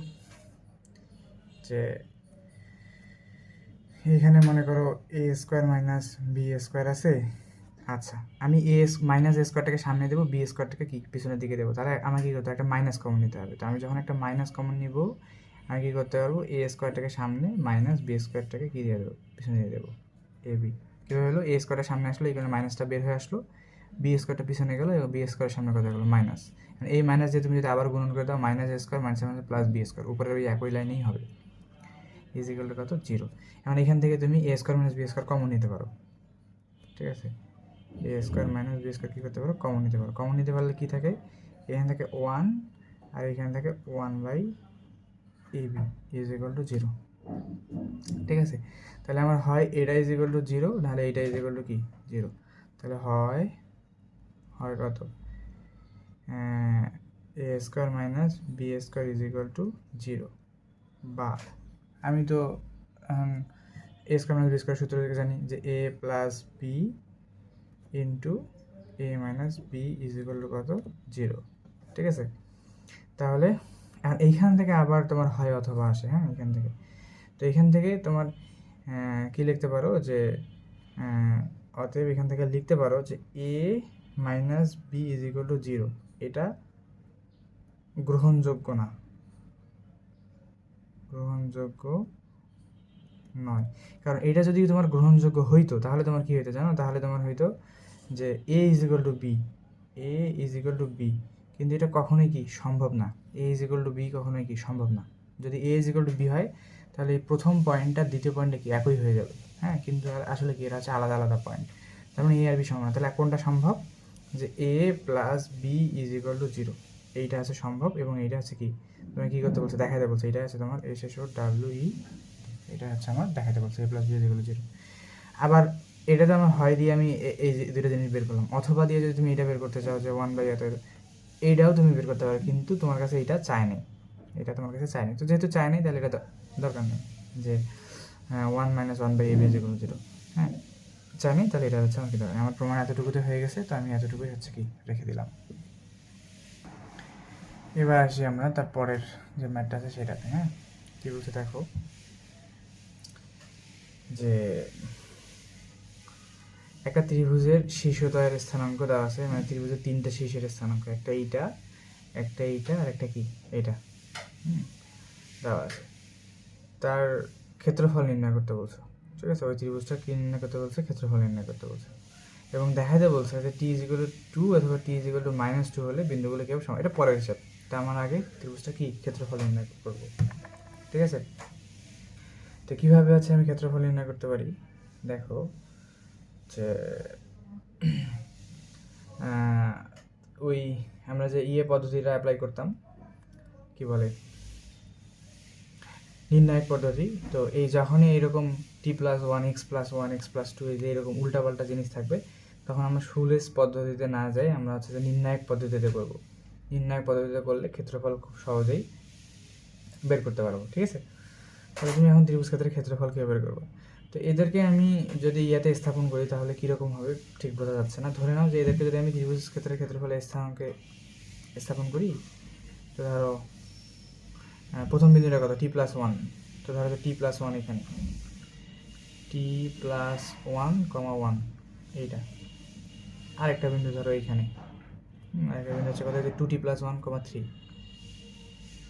যে এখানে মনে করো এ স্কোয়ার মাইনাস বি স্কোয়ার আছে। আচ্ছা, আমি মাইনাস এ স্কোয়ারটাকে সামনে দেবো, বি স্কোয়ারটাকে কি পিছনের দিকে দেবো, তাহলে আমার কী করতে হবে? একটা মাইনাস কমন নিতে হবে। তো আমি যখন একটা মাইনাস কমন নিব, আমি কী করতে পারবো? এ স্কোয়ারটাকে সামনে মাইনাস বি স্কোয়ারটাকে কী দিয়ে দেবো? পিছনে দিয়ে দেবো, এ বি। কীভাবে হলো? এ স্কোয়ারটা সামনে আসলো, এখানে মাইনাসটা বের হয়ে আসলো, বি স্কোয়ারটা পিছনে গেলো এবং বি স্কোয়ারের সামনে কত গেলো? মাইনাস। এই মাইনাস দিয়ে তুমি যদি আবার গুণন করে দাও, minus A square minus minus plus B square, উপরের ওই একই লাইনেই হবে, ইজ ইকুয়াল টু কত? 0। এখন এখান থেকে তুমি A square minus B square common নিতে পারো, ঠিক আছে? A square minus B square কী করতে পারো? কমন নিতে পারো। কমন নিতে পারলে কী থাকে? এখান থেকে 1 আর এখান থেকে 1/ab ইজ ইকুয়াল টু 0, ঠিক আছে? তাহলে আমার হয় এটা ইজ ইকুয়াল টু 0, নাহলে এটা ইজ ইকুয়াল টু কি? 0। তাহলে হয় কত? A square minus B square is equal to 0, বা আমি তো A square minus B square সূত্র থেকে জানি যে A plus B into A minus B is equal to কত? 0, ঠিক আছে? তাহলে এইখান থেকে আবার তোমার হয় অথবা আসে, হ্যাঁ, এখান থেকে। তো এখান থেকে তোমার কী লিখতে পারো? যে অতএব এখান থেকে লিখতে পারো যে A minus B is equal to 0, এটা গ্রহণযোগ্য না, গ্রহণযোগ্য নয়। কারণ এটা যদি তোমার গ্রহণযোগ্য হইতো তাহলে তোমার কী হইতো জানো? তাহলে তোমার হইতো যে A is equal to B, A is equal to B, কিন্তু এটা কখনোই কি সম্ভব না। A is equal to B কখনোই কি সম্ভব না। যদি A is equal to B হয় তাহলে এই প্রথম পয়েন্টটা দ্বিতীয় পয়েন্টে কি একই হয়ে যাবে, হ্যাঁ? কিন্তু আসলে কি এটা হচ্ছে আলাদা আলাদা পয়েন্ট, তার মানে এ আর বি সমান। তাহলে কোনটা সম্ভব? যে A plus B is equal to 0, এইটা আছে সম্ভব। এবং এইটা হচ্ছে কি তুমি কী করতে বলছো? দেখাতে বলছো। এটা আছে তোমার S S O W E, এটা হচ্ছে আমার দেখাতে বলছো A plus B is equal to 0। আবার এটাতে আমার হয় দিয়ে আমি এই দুটো জিনিস বের করলাম, অথবা দিয়ে যদি তুমি এটা বের করতে চাও যে 1/, এইটাও তুমি বের করতে পারো, কিন্তু তোমার কাছে এইটা চায় নেই, এটা তোমার কাছে চায় নেই। তো যেহেতু চায় নেই তাহলে এটা দরকার নেই যে 1 - 1/ab = 0, হ্যাঁ, চায় নেই, তাহলে এটা হচ্ছে আমার কি দরকার। আমার প্রমাণ এতটুকুতে হয়ে গেছে, তো আমি এতটুকুই হচ্ছে কি রেখে দিলাম। এবার আসি আমরা তারপরের যে ম্যাথটা আছে সেটাতে, হ্যাঁ। কী বলছে দেখো, যে একটা ত্রিভুজের শীর্ষদ্বয়ের স্থানাঙ্ক দেওয়া আছে, মানে ত্রিভুজের 3টা শীর্ষের স্থানাঙ্ক, একটা এইটা, একটা এইটা আর একটা কি এটা দেওয়া আছে। তার ক্ষেত্রফল নির্ণয় করতে বলছো, ঠিক আছে? ওই ত্রিভুজটা কি নির্ণয় করতে বলছে? ক্ষেত্রফল নির্ণয় করতে বলছে। এবং দেখাতে বলছে যে টি ইজ ইকুয়াল টু 2 অথবা টি ইজ ইকুয়াল টু -2 হলে বিন্দুগুলো কেউ সমান। এটা পরের হিসাব, তা আমার আগে ত্রিভুজটা কি ক্ষেত্রফল নির্ণয় করবো, ঠিক আছে? তো কীভাবে আছে আমি ক্ষেত্রফল নির্ণয় করতে পারি? দেখো যে ওই আমরা যে পদ্ধতিটা অ্যাপ্লাই করতাম, কি বলে, নির্ণায়ক পদ্ধতি। তো এই যখনই এইরকম t+1 x+1 x+2 এই যে এরকম উল্টাপাল্টা জিনিস থাকবে, তখন আমরা সুলেস পদ্ধতিতে না যাই, আমরা হচ্ছে যে নির্ণায়ক পদ্ধতিতে করব। নির্ণায়ক পদ্ধতিতে করলে ক্ষেত্রফল খুব সহজেই বের করতে পারবো, ঠিক আছে? তাহলে তুমি এখন ত্রিভুজ ক্ষেত্রের ক্ষেত্রফল কীভাবে বের করবো? তো এদেরকে আমি যদি স্থাপন করি তাহলে কীরকম হবে ঠিক বোঝা যাচ্ছে না। ধরে নাও যে এদেরকে যদি আমি ত্রিভুজ ক্ষেত্রের ক্ষেত্রফলের স্থানাঙ্কে স্থাপন করি, তো ধরো প্রথম বিন্দুটা কত? t+1, তো ধরো যে t+1 এখানে, t+1, 1 এইটা। আরেকটা বিন্দু ধরো এইখানে, আরেকটা বিন্দু হচ্ছে কত? 2t+1, 3,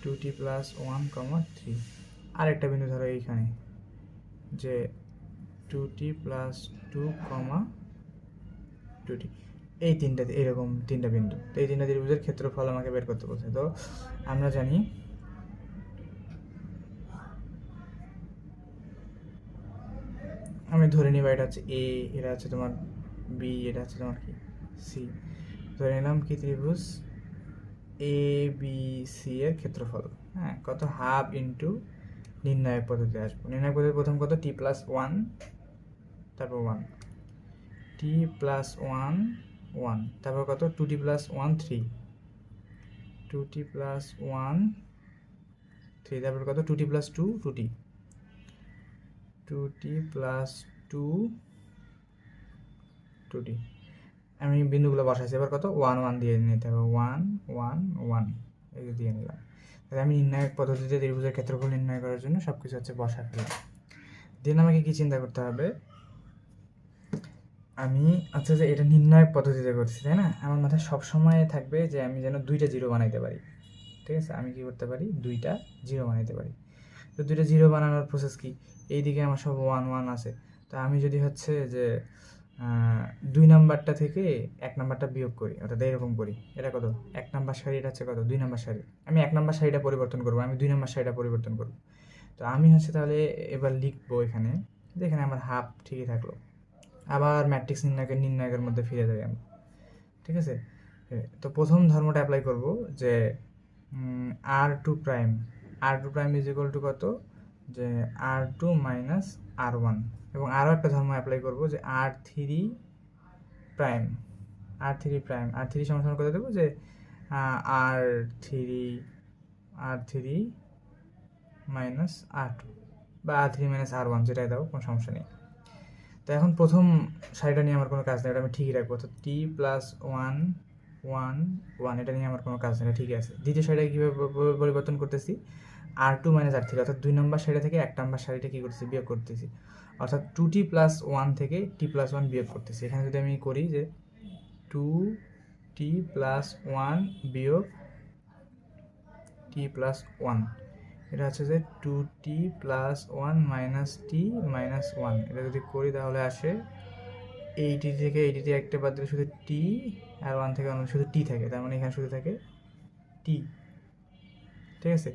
2t+1, 3, আরেকটা বিন্দু ধরো এইখানে যে 2t প্লাস 2 কমা 2t, এই তিনটা এরকম তিনটা বিন্দু। তো এই তিনটা ত্রিভুজের ক্ষেত্রফল আমাকে বের করতে বলছে। তো আমরা জানি আমি ধরে নিব এটা হচ্ছে এ, এটা হচ্ছে তোমার বি, এটা হচ্ছে তোমার কি সি। ধরে নিলাম কি ত্রিভুজ এ বি সি এর ক্ষেত্রফল, হ্যাঁ, কত হাফ ইন্টু নির্ণায়ক পদ্ধতি আসবো। নির্ণায়ক পদ্ধতি প্রথম কত টি প্লাস ওয়ান, তারপর ওয়ান, টি প্লাস ওয়ান ওয়ান, তারপর কত 2t plus one 3, 2t plus one 3, তারপর কত 2t plus two 2t, 2t plus two 2t। আমি বিন্দুগুলো বসাইছি, এবার কত 1 1 দিয়ে নিতে হবে, 1 1 1 এই দিয়ে নিলাম। তাহলে আমি নির্ণায়ক পদ্ধতিতে ত্রিভুজের ক্ষেত্রফল নির্ণয় করার জন্য সব কিছু হচ্ছে বসা ফেললাম। দেন আমাকে কি চিন্তা করতে হবে, আমি আচ্ছা যে এটা নির্ণায়ক পদ্ধতিতে করছি তাই না, আমার মাথায় সবসময় থাকবে যে আমি যেন দুইটা জিরো বানাইতে পারি। ঠিক আছে, আমি কি করতে পারি, দুইটা জিরো বানাইতে পারি। তো দুইটা জিরো বানানোর প্রসেস কি, এইদিকে আমার সব 1 1 আছে। তো আমি যদি হচ্ছে যে 2 নাম্বারটা থেকে 1 নাম্বারটা বিয়োগ করি, অর্থাৎ এরকম করি, এটা কত 1 নাম্বার সারি, এটা হচ্ছে কত 2 নাম্বার সারি। আমি 1 নাম্বার সারিটা পরিবর্তন করবো, আমি 2 নাম্বার সারিটা পরিবর্তন করবো। তো আমি হচ্ছে তাহলে এবার লিখবো এখানে, যেখানে আমার হাফ ঠিকই থাকলো, আবার ম্যাট্রিক্স নির্ণায়কের মধ্যে ফিরে যাই আমরা। ঠিক আছে, তো প্রথম ধর্মটা অ্যাপ্লাই করব যে r2 prime, r2 prime is equal to কত, যে r2 মাইনাস r1, এবং আরও একটা ধর্ম অ্যাপ্লাই করব যে r3 prime, r3 prime, r3 সমান করে দেবো যে r3 মাইনাস r2 বা r3 মাইনাস r1, যেটাই দাও কোনো সমস্যা নেই। তো এখন প্রথম সারিটা নিয়ে আমার কোনো কাজ নেই, এটা আমি ঠিকই রাখবো। তো টি প্লাস ওয়ান ওয়ান ওয়ান, এটা নিয়ে আমার কোনো কাজ নেই, ঠিকই আছে। দ্বিতীয় সারিটা কীভাবে পরিবর্তন করতেছি, r2 মাইনাস r3, অর্থাৎ 2 নম্বর সারি থেকে 1 নম্বর সারিটা কী করতেছি, বিয়োগ করতেছি, অর্থাৎ 2t প্লাস ওয়ান থেকে t প্লাস ওয়ান বিয়োগ করতেছি। এখানে যদি আমি করি যে 2t প্লাস ওয়ান বিয়োগ t প্লাস ওয়ান, এটা হচ্ছে যে 2t প্লাস ওয়ান মাইনাস টি মাইনাস ওয়ান, এটা যদি করি তাহলে আসে 80 থেকে 80 একটা বাদ দিলে শুধু টি, আর 1 থেকে 1 শুধু টি থাকে, তার মানে এখানে শুধু থাকে টি। ঠিক আছে,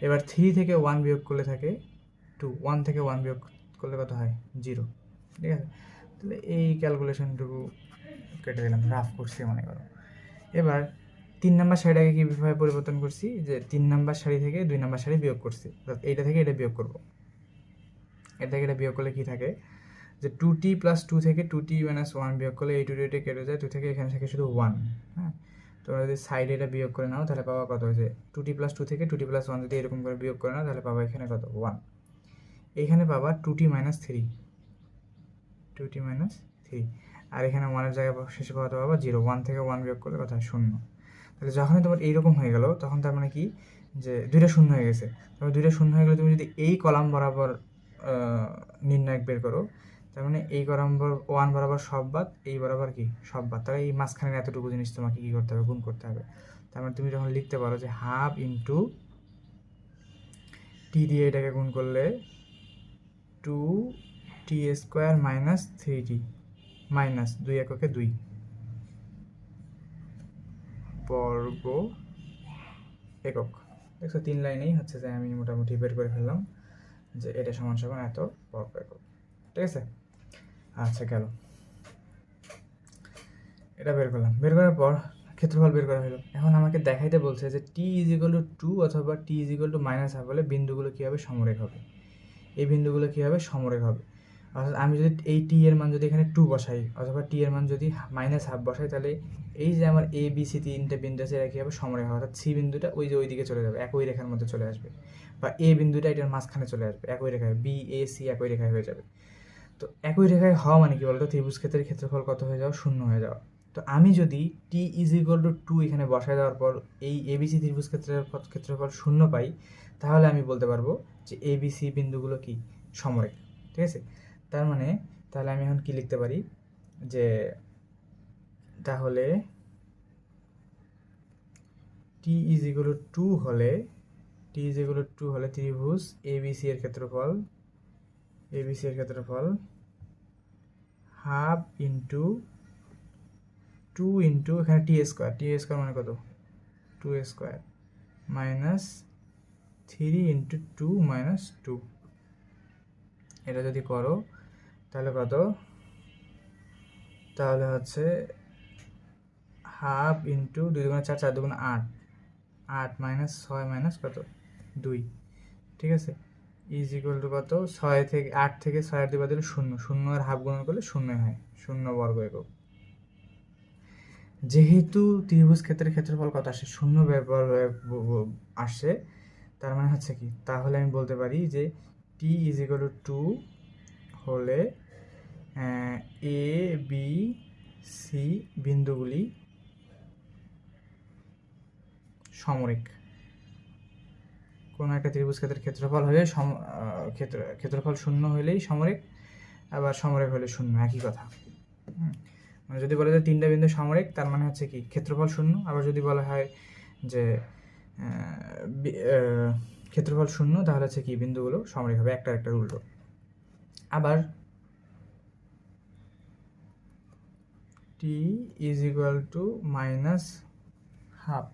এবার 3 থেকে 1 বিয়োগ করলে থাকে 2, 1 থেকে 1 বিয়োগ করলে কত হয় 0। ঠিক আছে, তাহলে এই ক্যালকুলেশনটুকু কেটে দিলাম, রাফ করছি মনে করো। এবার 3 নাম্বার সারিটাকে কীভাবে পরিবর্তন করছি, যে 3 নাম্বার সারি থেকে 2 নাম্বার সারি বিয়োগ করছি, অর্থাৎ এইটা থেকে এটা বিয়োগ করবো। এটা থেকে এটা বিয়োগ করলে কী থাকে, যে 2t প্লাস 2 থেকে 2t মাইনাস 1 বিয়োগ করলে এই 2 এটা কেটে যায়, 2 থেকে এখানে থাকে শুধু 1। হ্যাঁ, তোমরা যদি সাইডে এটা বিয়োগ করে নাও তাহলে পাবা কত, হয়েছে 2t প্লাস 2 থেকে 2t প্লাস 1 যদি এরকম করে বিয়োগ করে নাও তাহলে পাবা এখানে কত 1। এইখানে পাবা 2t মাইনাস 3, 2t মাইনাস 3, আর এখানে 1-এর জায়গায় শেষে পাওয়া পাবা 0, 1 থেকে 1 বিয়োগ করলে কত হয় 0। তাহলে যখনই তোমার এইরকম হয়ে গেল তখন তার মানে কি, যে দুইটা শূন্য হয়ে গেছে। তবে দুইটা শূন্য হয়ে গেলে তুমি যদি এই কলাম বরাবর নির্ণায়ক বের করো, তার মানে এই বরাবর 1 বরাবর সব বাদ, এই বরাবর কি সব বাদ, তাহলে এই মাঝখানের এতটুকু জিনিস তোমাকে কী করতে হবে, গুণ করতে হবে। তার মানে তুমি যখন লিখতে পারো যে হাফ ইন্টু টি দিয়ে এটাকে গুণ করলে 2t square minus 3t minus 2 এককে 2 বর্গ একক। দেখছো 3 লাইনেই হচ্ছে যে আমি মোটামুটি বের করে ফেললাম যে এটা সমান সমান এত বর্গ একক। ঠিক আছে, আচ্ছা গেল, এটা বের করলাম। বের করার পর ক্ষেত্রফল বের করা হলো। এখন আমাকে দেখাইতে বলছে যে t ইজ ইকুয়াল টু 2 অথবা t is equal to minus half হলে বিন্দুগুলো কী হবে, সমরেখ হবে। এই বিন্দুগুলো কী হবে, সমরেখ হবে। অর্থাৎ আমি যদি এই t এর মান যদি এখানে 2 বসাই অথবা t এর মান যদি মাইনাস হাফ বসাই, তাহলে এই যে আমার a b c তিনটে বিন্দু আছে এরা কী হবে, সমরেখ হবে। অর্থাৎ c বিন্দুটা ওই যে ওইদিকে চলে যাবে, একই রেখার মধ্যে চলে আসবে, বা a বিন্দুটা এটার মাঝখানে চলে আসবে, একই রেখায় b a c একই রেখায় হয়ে যাবে। তো একই রেখায় হওয়া মানে কি বলতো, ত্রিভুজ ক্ষেত্রের ক্ষেত্রফল কত হয়ে যাওয়া, 0 হয়ে যাওয়া। তো আমি যদি t ইজ ইকুয়াল টু 2 এখানে বসায় দেওয়ার পর এই এবিসি ত্রিভুজ ক্ষেত্রফল 0 পাই, তাহলে আমি বলতে পারবো যে এবিসি বিন্দুগুলো কি সমরেখ। ঠিক আছে, তার মানে তাহলে আমি এখন কি লিখতে পারি, যে তাহলে t ইজ ইকুয়াল টু 2 হলে টি ইজ ইকুয়াল টু 2 হলে ত্রিভুজ এবিসি এর ক্ষেত্রফল হাফ ইন্টু 2 ইন্টু এখানে টি স্কোয়ার মানে কত 2 স্কোয়ার মাইনাস 3 ইন্টু 2 মাইনাস 2, এটা যদি করো তাহলে কত, তাহলে হচ্ছে হাফ ইন্টু 2 দুগুণে 4, 4 দুগুণে 8, 8 মাইনাস 6 মাইনাস কত 2, ঠিক আছে, ইজ ইকুয়াল টু কত 6 থেকে 8 থেকে 6 এর 2 বাদ দিলে 0, 0 আর হাফ গুণন করলে 0 হয়, 0 বর্গ একক। যেহেতু ত্রিভুজ ক্ষেত্রের ক্ষেত্রফল কত আসে 0 ব্যবহার আসে, তার মানে হচ্ছে কি, তাহলে আমি বলতে পারি যে টি ইজ ইকুয়াল টু 2 হলে এ বি সি বিন্দুগুলি সমরেখ। কোনো একটা ত্রিভুজ ক্ষেত্রের ক্ষেত্রফল হলে ক্ষেত্রফল 0 হলেই সমরেখ, আবার সমরেখ হলে 0, একই কথা। মানে যদি বলা যায় 3টা বিন্দু সমরেখ, তার মানে হচ্ছে কি ক্ষেত্রফল 0, আবার যদি বলা হয় যে ক্ষেত্রফল 0, তাহলে হচ্ছে কি বিন্দুগুলো সমরেখ হবে, একটা উল্টো। আবার T is equal to minus half,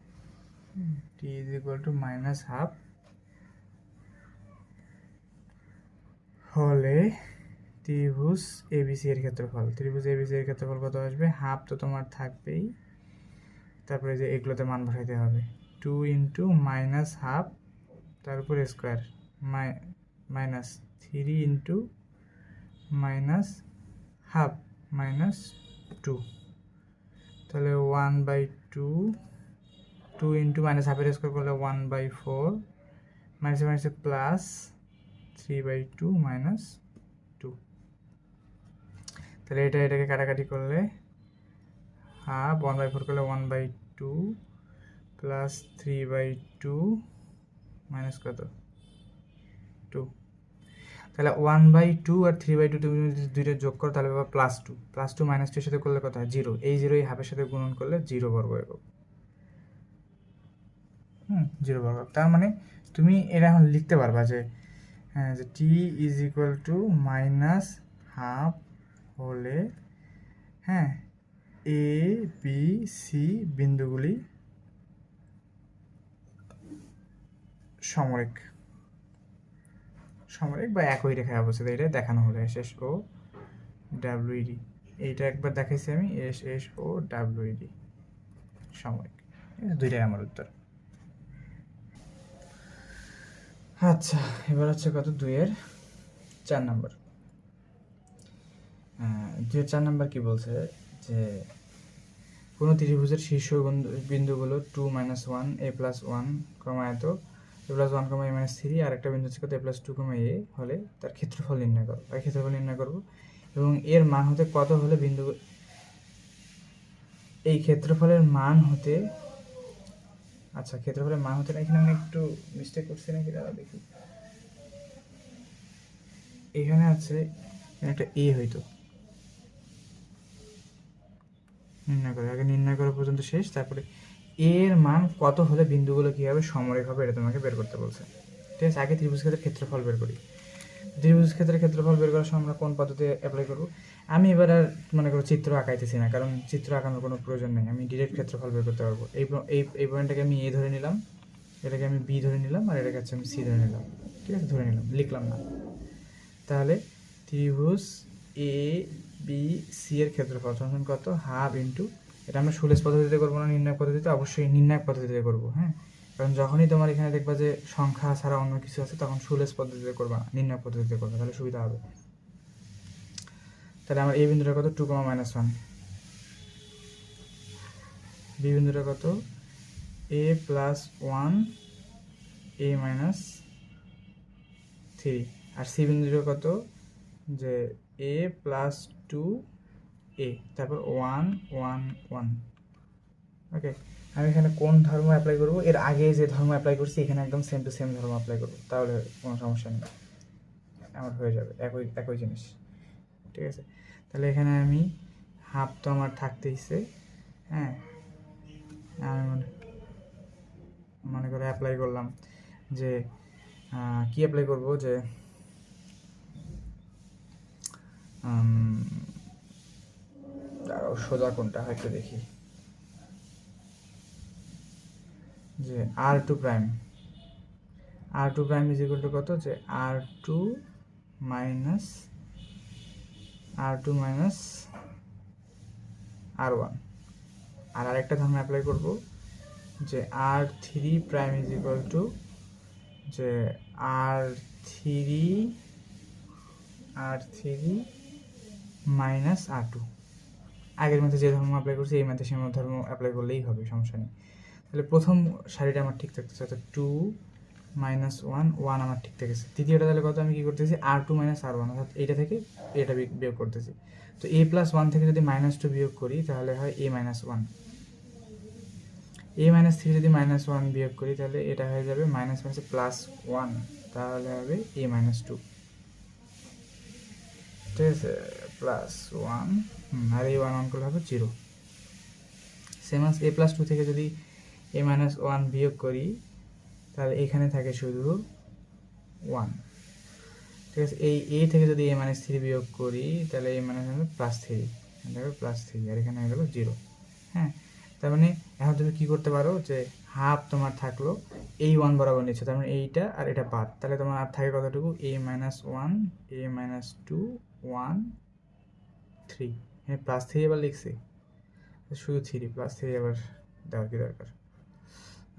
T is equal to minus half হলে ত্রিভুজ এবিসি এর ক্ষেত্রফল কত আসবে, হাফ তো তোমার থাকবেই, তারপরে যে এগুলোতে মান বসাইতে হবে, 2 ইন্টু মাইনাস হাফ তার উপর square minus 3 into minus half minus 2, তাহলে 1/2, 2 ইন্টু মাইনাস হাফের স্কোয়ার করলে 1/4, মাইনাসে মাইনাসে প্লাস 3/2 মাইনাস 2, তাহলে এটাকে কাটাকাটি করলে হাফ, 1/4 করলে 1/2 প্লাস 3/2 মাইনাস কত 2, তাহলে 1/2 আর 3/2 তুমি যদি দুইটা যোগ করো তাহলে পাবা +2 মাইনাস 2 এর সাথে করলে কত হয় 0, এই 0 এই হাফের সাথে গুণন করলে 0 বর্গ একক, 0 বর্গ। তার মানে তুমি এটা এখন লিখতে পারবা যে T is equal to minus half হলে এ বি সি বিন্দুগুলি সমরেখ বা একই রেখায় অবস্থিত, এটা দেখানো হলো এস ও ডাব্লিউডি, এইটা একবার দেখাইছি আমি, এস ও ডাব্লিউডি সমরেখ, দুইটাই আমার উত্তর। আচ্ছা, এবার হচ্ছে কত 2-4 নম্বর। 2-4 নম্বর কি বলছে যে কোনো ত্রিভুজের শীর্ষ বিন্দুগুলো 2 - 1 a + 1, এত a + 1, a - 3, আর একটা বিন্দু হচ্ছে কত a + 2, a হলে তার ক্ষেত্রফল নির্ণয় করো, এবং এর মান হতে কত হলে বিন্দু, এই ক্ষেত্রফলের মান হতে, আচ্ছা ক্ষেত্রফলের মান হতে, এখানে আমি একটু মিস্টেক করছি নাকি দাঁড়া দেখি, এখানে আছে একটা এ হইতো, নির্ণয় করা পর্যন্ত শেষ, তারপরে এর মান কত হলে বিন্দুগুলো কী হবে সমরেখ হবে, এটা তোমাকে বের করতে বলছে, ঠিক আছে। আগে ত্রিভুজ ক্ষেত্রের ক্ষেত্রফল বের করি। ত্রিভুজ ক্ষেত্রের ক্ষেত্রফল বের করার সময় আমরা কোন পদ্ধতি অ্যাপ্লাই করবো, আমি এবার আর মনে করো চিত্র আঁকাইতেছি না, কারণ চিত্র আঁকানোর কোনো প্রয়োজন নেই, আমি ডিরেক্ট ক্ষেত্রফল বের করতে পারবো। এই পয়েন্টটাকে আমি এ ধরে নিলাম, এটাকে আমি বি ধরে নিলাম, আর এটাকে হচ্ছে আমি সি ধরে নিলাম, ঠিক আছে, ধরে নিলাম, লিখলাম না। তাহলে ত্রিভুজ এ বি সি এর ক্ষেত্রফল সমান কত, হাফ ইন্টু, এটা আমরা সুলেশ পদ্ধতিতে করবো না নির্ণায়ক পদ্ধতিতে, অবশ্যই নির্ণায়ক পদ্ধতিতে করবো, হ্যাঁ, কারণ যখনই তোমার এখানে দেখবা যে সংখ্যা ছাড়া অন্য কিছু আছে, তখন সুলেশ পদ্ধতিতে করবা না, নির্ণায়ক পদ্ধতিতে করবে, তাহলে সুবিধা হবে। তাহলে আমার এই বিন্দুটা কত 2, -1, বি বিন্দুটা কত a + 1, a - 3, আর সি বিন্দুটা কত যে a + 2, a, তারপর 1, 1, 1, ওকে। আমি এখানে কোন ধর্ম অ্যাপ্লাই করবো, এর আগে যে ধর্ম অ্যাপ্লাই করছি এখানে একদম সেম টু সেম ধর্ম অ্যাপ্লাই করবো, তাহলে কোনো সমস্যা নেই, আমার হয়ে যাবে একই জিনিস, ঠিক আছে। তাহলে এখানে আমি হাফ তো আমার থাকতেইছে, হ্যাঁ, আমি মনে করে অ্যাপ্লাই করলাম, যে কি অ্যাপ্লাই করব, যে সোজা কোনটা হয়তো দেখি, যে R2 prime, R2 prime is equal to কত, যে R2 মাইনাস R1, আর আরেকটা ধর্ম অ্যাপ্লাই করব, যে R3 prime is equal to, যে R3 মাইনাস R2। আগের মধ্যে যে ধর্ম অ্যাপ্লাই করছি এই মধ্যে সে ধর্ম অ্যাপ্লাই করলেই হবে, সমস্যা নেই। তাহলে প্রথম সারিটা আমার ঠিক থাকতেছে, অর্থাৎ 2 মাইনাস 1 আমার ঠিক থেকেছে। তৃতীয়টা তাহলে কত, আমি কি করতেছি R2 মাইনাস R1, অর্থাৎ এইটা থেকে এটা বিয়োগ করতেছি। তো a প্লাস 1 থেকে যদি -2 বিয়োগ করি তাহলে হয় a মাইনাস 1, a মাইনাস 3 যদি -1 বিয়োগ করি তাহলে এটা হয়ে যাবে মাইনাস প্লাস 1, তাহলে হবে a মাইনাস 2, ঠিক আছে, প্লাস 1, আর এই 1 করলে হবে 0। সেম আস a প্লাস 2 থেকে যদি a মাইনাস 1 বিয়োগ করি তাহলে এখানে থাকে শুধু 1, ঠিক আছে। এই a থেকে যদি a মাইনাস 3 বিয়োগ করি তাহলে a মাইনাস প্লাস 3, এখানে প্লাস 3, আর এখানে হয়ে গেল 0। হ্যাঁ, তার মানে এখন তুমি কী করতে পারো, যে হাফ তোমার থাকলো এই 1 বরাবর নিচ্ছে, তার মানে এইটা আর এটা বাদ, তাহলে তোমার আর থাকে কতটুকু, a মাইনাস 1, a মাইনাস 2, 1, 3, হ্যাঁ প্লাস 3 এবার লিখছি, শুধু 3, প্লাস 3 আবার দেওয়ার কি দরকার।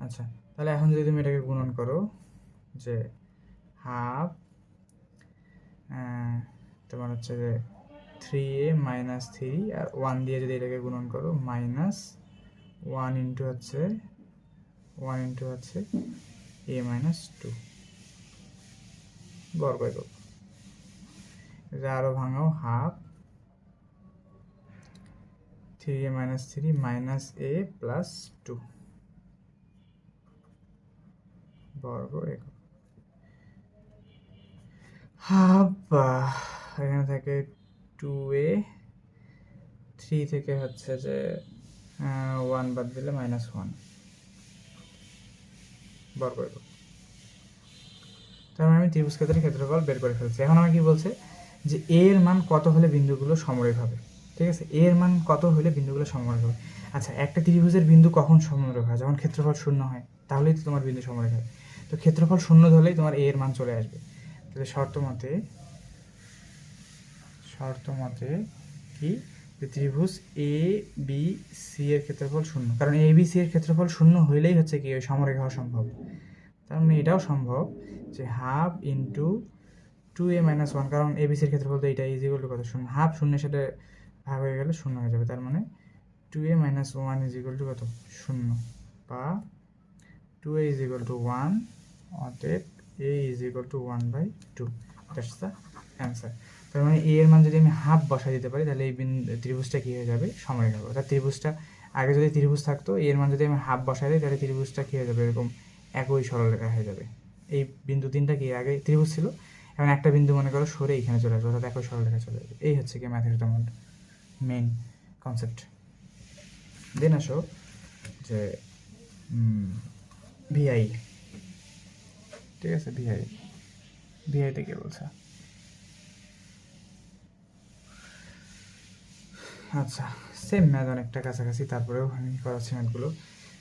আচ্ছা, তাহলে এখন যদি তুমি এটাকে গুণন করো, যে হাফ তোমার হচ্ছে যে 3a মাইনাস 3 আর 1 দিয়ে যদি এটাকে গুণন করো, মাইনাস 1 ইন্টু হচ্ছে a মাইনাস 2 বর্গ একক, এটা আরও ভাঙাও, half 3a minus 3 minus a plus 2 বর্গ একক, হাফ এখানে থাকে 2a, 3 থেকে হচ্ছে যে 1 বাদ দিলে -1 বর্গ একক। তার মানে আমি ত্রিভুজ ক্ষেত্রের ক্ষেত্রফল বের করে ফেলছি। এখন আমার কি বলছে, যে a এর মান কত হলে বিন্দুগুলো সমরেখ হবে, ঠিক আছে, a এর মান কত হলে বিন্দুগুলো সমরেখ হবে। আচ্ছা, একটা ত্রিভুজের বিন্দু কখন সমরেখ হয়, যখন ক্ষেত্রফল 0 হয়, তাহলেই তো তোমার বিন্দু সমরেখ হয়। তো ক্ষেত্রফল 0 ধরলেই তোমার a এর মান চলে আসবে। তাহলে শর্ত মতে কি, যে ত্রিভুজ এ বি সি এর ক্ষেত্রফল 0, কারণ এ বি সি এর ক্ষেত্রফল 0 হইলেই হচ্ছে কি ওই সমরেখা হওয়া সম্ভব। তার মানে এটাও সম্ভব, যে হাফ ইন্টু 2a মাইনাস 1, কারণ এ বি সির ক্ষেত্রফল তো এটা ইজ ইকুয়াল টু কত, 0, হাফ 0 সাথে ভাগ হয়ে গেলে 0 হয়ে যাবে, তার মানে 2a minus 1 is equal to কত, 0, বা 2a ইজ ইকুয়াল টু 1, অতএব a is equal two 1/2, that's the answer. তার মানে a এর মান যদি আমি হাফ বসাই দিতে পারি তাহলে এই ত্রিভুজটা কী হয়ে যাবে, সমরেখা হবে। অর্থাৎ ত্রিভুজটা আগে যদি ত্রিভুজ থাকতো, a এর মান যদি আমি হাফ বসাই দিই তাহলে ত্রিভুজটা কী হয়ে যাবে, এরকম একই সরলরেখা হয়ে যাবে। এই বিন্দু তিনটা কি আগে ত্রিভুজ ছিল, এখন একটা বিন্দু মনে করো সরে এখানে চলে আসবে, অর্থাৎ একই সরলরেখা চলে আসবে। এই হচ্ছে কি ম্যাথের তেমন মেইন কনসেপ্ট। দেন আসো যে ভিআই, ঠিক আছে, ভিআইতে কে বলছে, আচ্ছা সেম ম্যাথ, অনেকটা কাছাকাছি, তারপরেও আমি করাচ্ছি ম্যাথগুলো।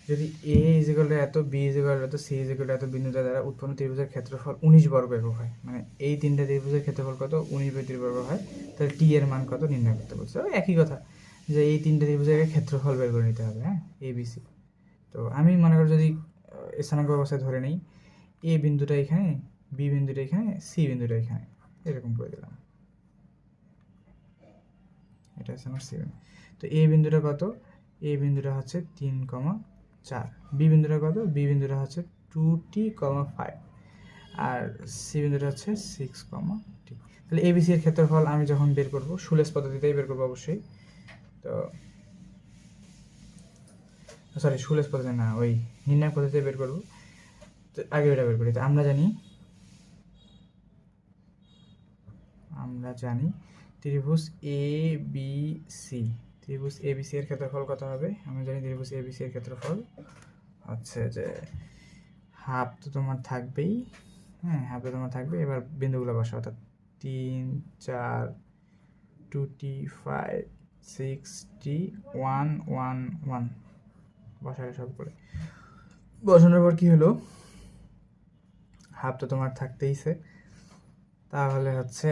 যদি এ ইজিক্যাল টু এত, বি ইজিক্যাল টু এত, সি ইজিক্যাল টু এত বিন্দুটা দ্বারা উৎপন্ন ত্রিভুজের ক্ষেত্রফল 19 বর্গ একক হয়, মানে এই তিনটা ত্রিভুজের ক্ষেত্রফল কত, 19/3 বর্গ হয়, তাহলে টি এর মান কত নির্ণয় করতে বলছে। একই কথা, যে এই তিনটা ত্রিভুজের ক্ষেত্রফল বের করে নিতে হবে, হ্যাঁ, এ বি সি। তো আমি মনে করি যদি স্থানাঙ্ক অবস্থায় ধরে নিই, এ বিন্দুটা এখানে, বি বিন্দুটা এখানে, সি বিন্দুটা এখানে, এরকম করে দিলাম, এটা হচ্ছে আমার সি বিন্দু। তো এ বিন্দুটা কত, এ বিন্দুটা হচ্ছে 3,4, বি বিন্দুটা কত, বি বিন্দুটা হচ্ছে 2t,5, আর সি বিন্দুটা হচ্ছে 6,t। তাহলে এবিসি এর ক্ষেত্রফল আমি যখন বের করব, সুলেস পদ্ধতিতেই বের করবো অবশ্যই। তো সরি, সুলেস পদ্ধতি না, ওই নির্ণয় পদ্ধতিতে বের করবো। তো আগে ওটা বের করি। তো আমরা জানি ত্রিভুজ এ বি সি, ত্রিভুজ এ বি সি এর ক্ষেত্রফল কত হবে, আমরা জানি ত্রিভুজ এ বি সি এর ক্ষেত্রফল হচ্ছে যে হাফ তো তোমার থাকবেই, হ্যাঁ হাফ তো তোমার থাকবে। এবার বিন্দুগুলো বসাও, অর্থাৎ 3 4 2t 5 6t 1 1 1 বসালে সব করে বসানোর পর কি হলো, হাফ তো তোমার থাকতেইছে, তাহলে হচ্ছে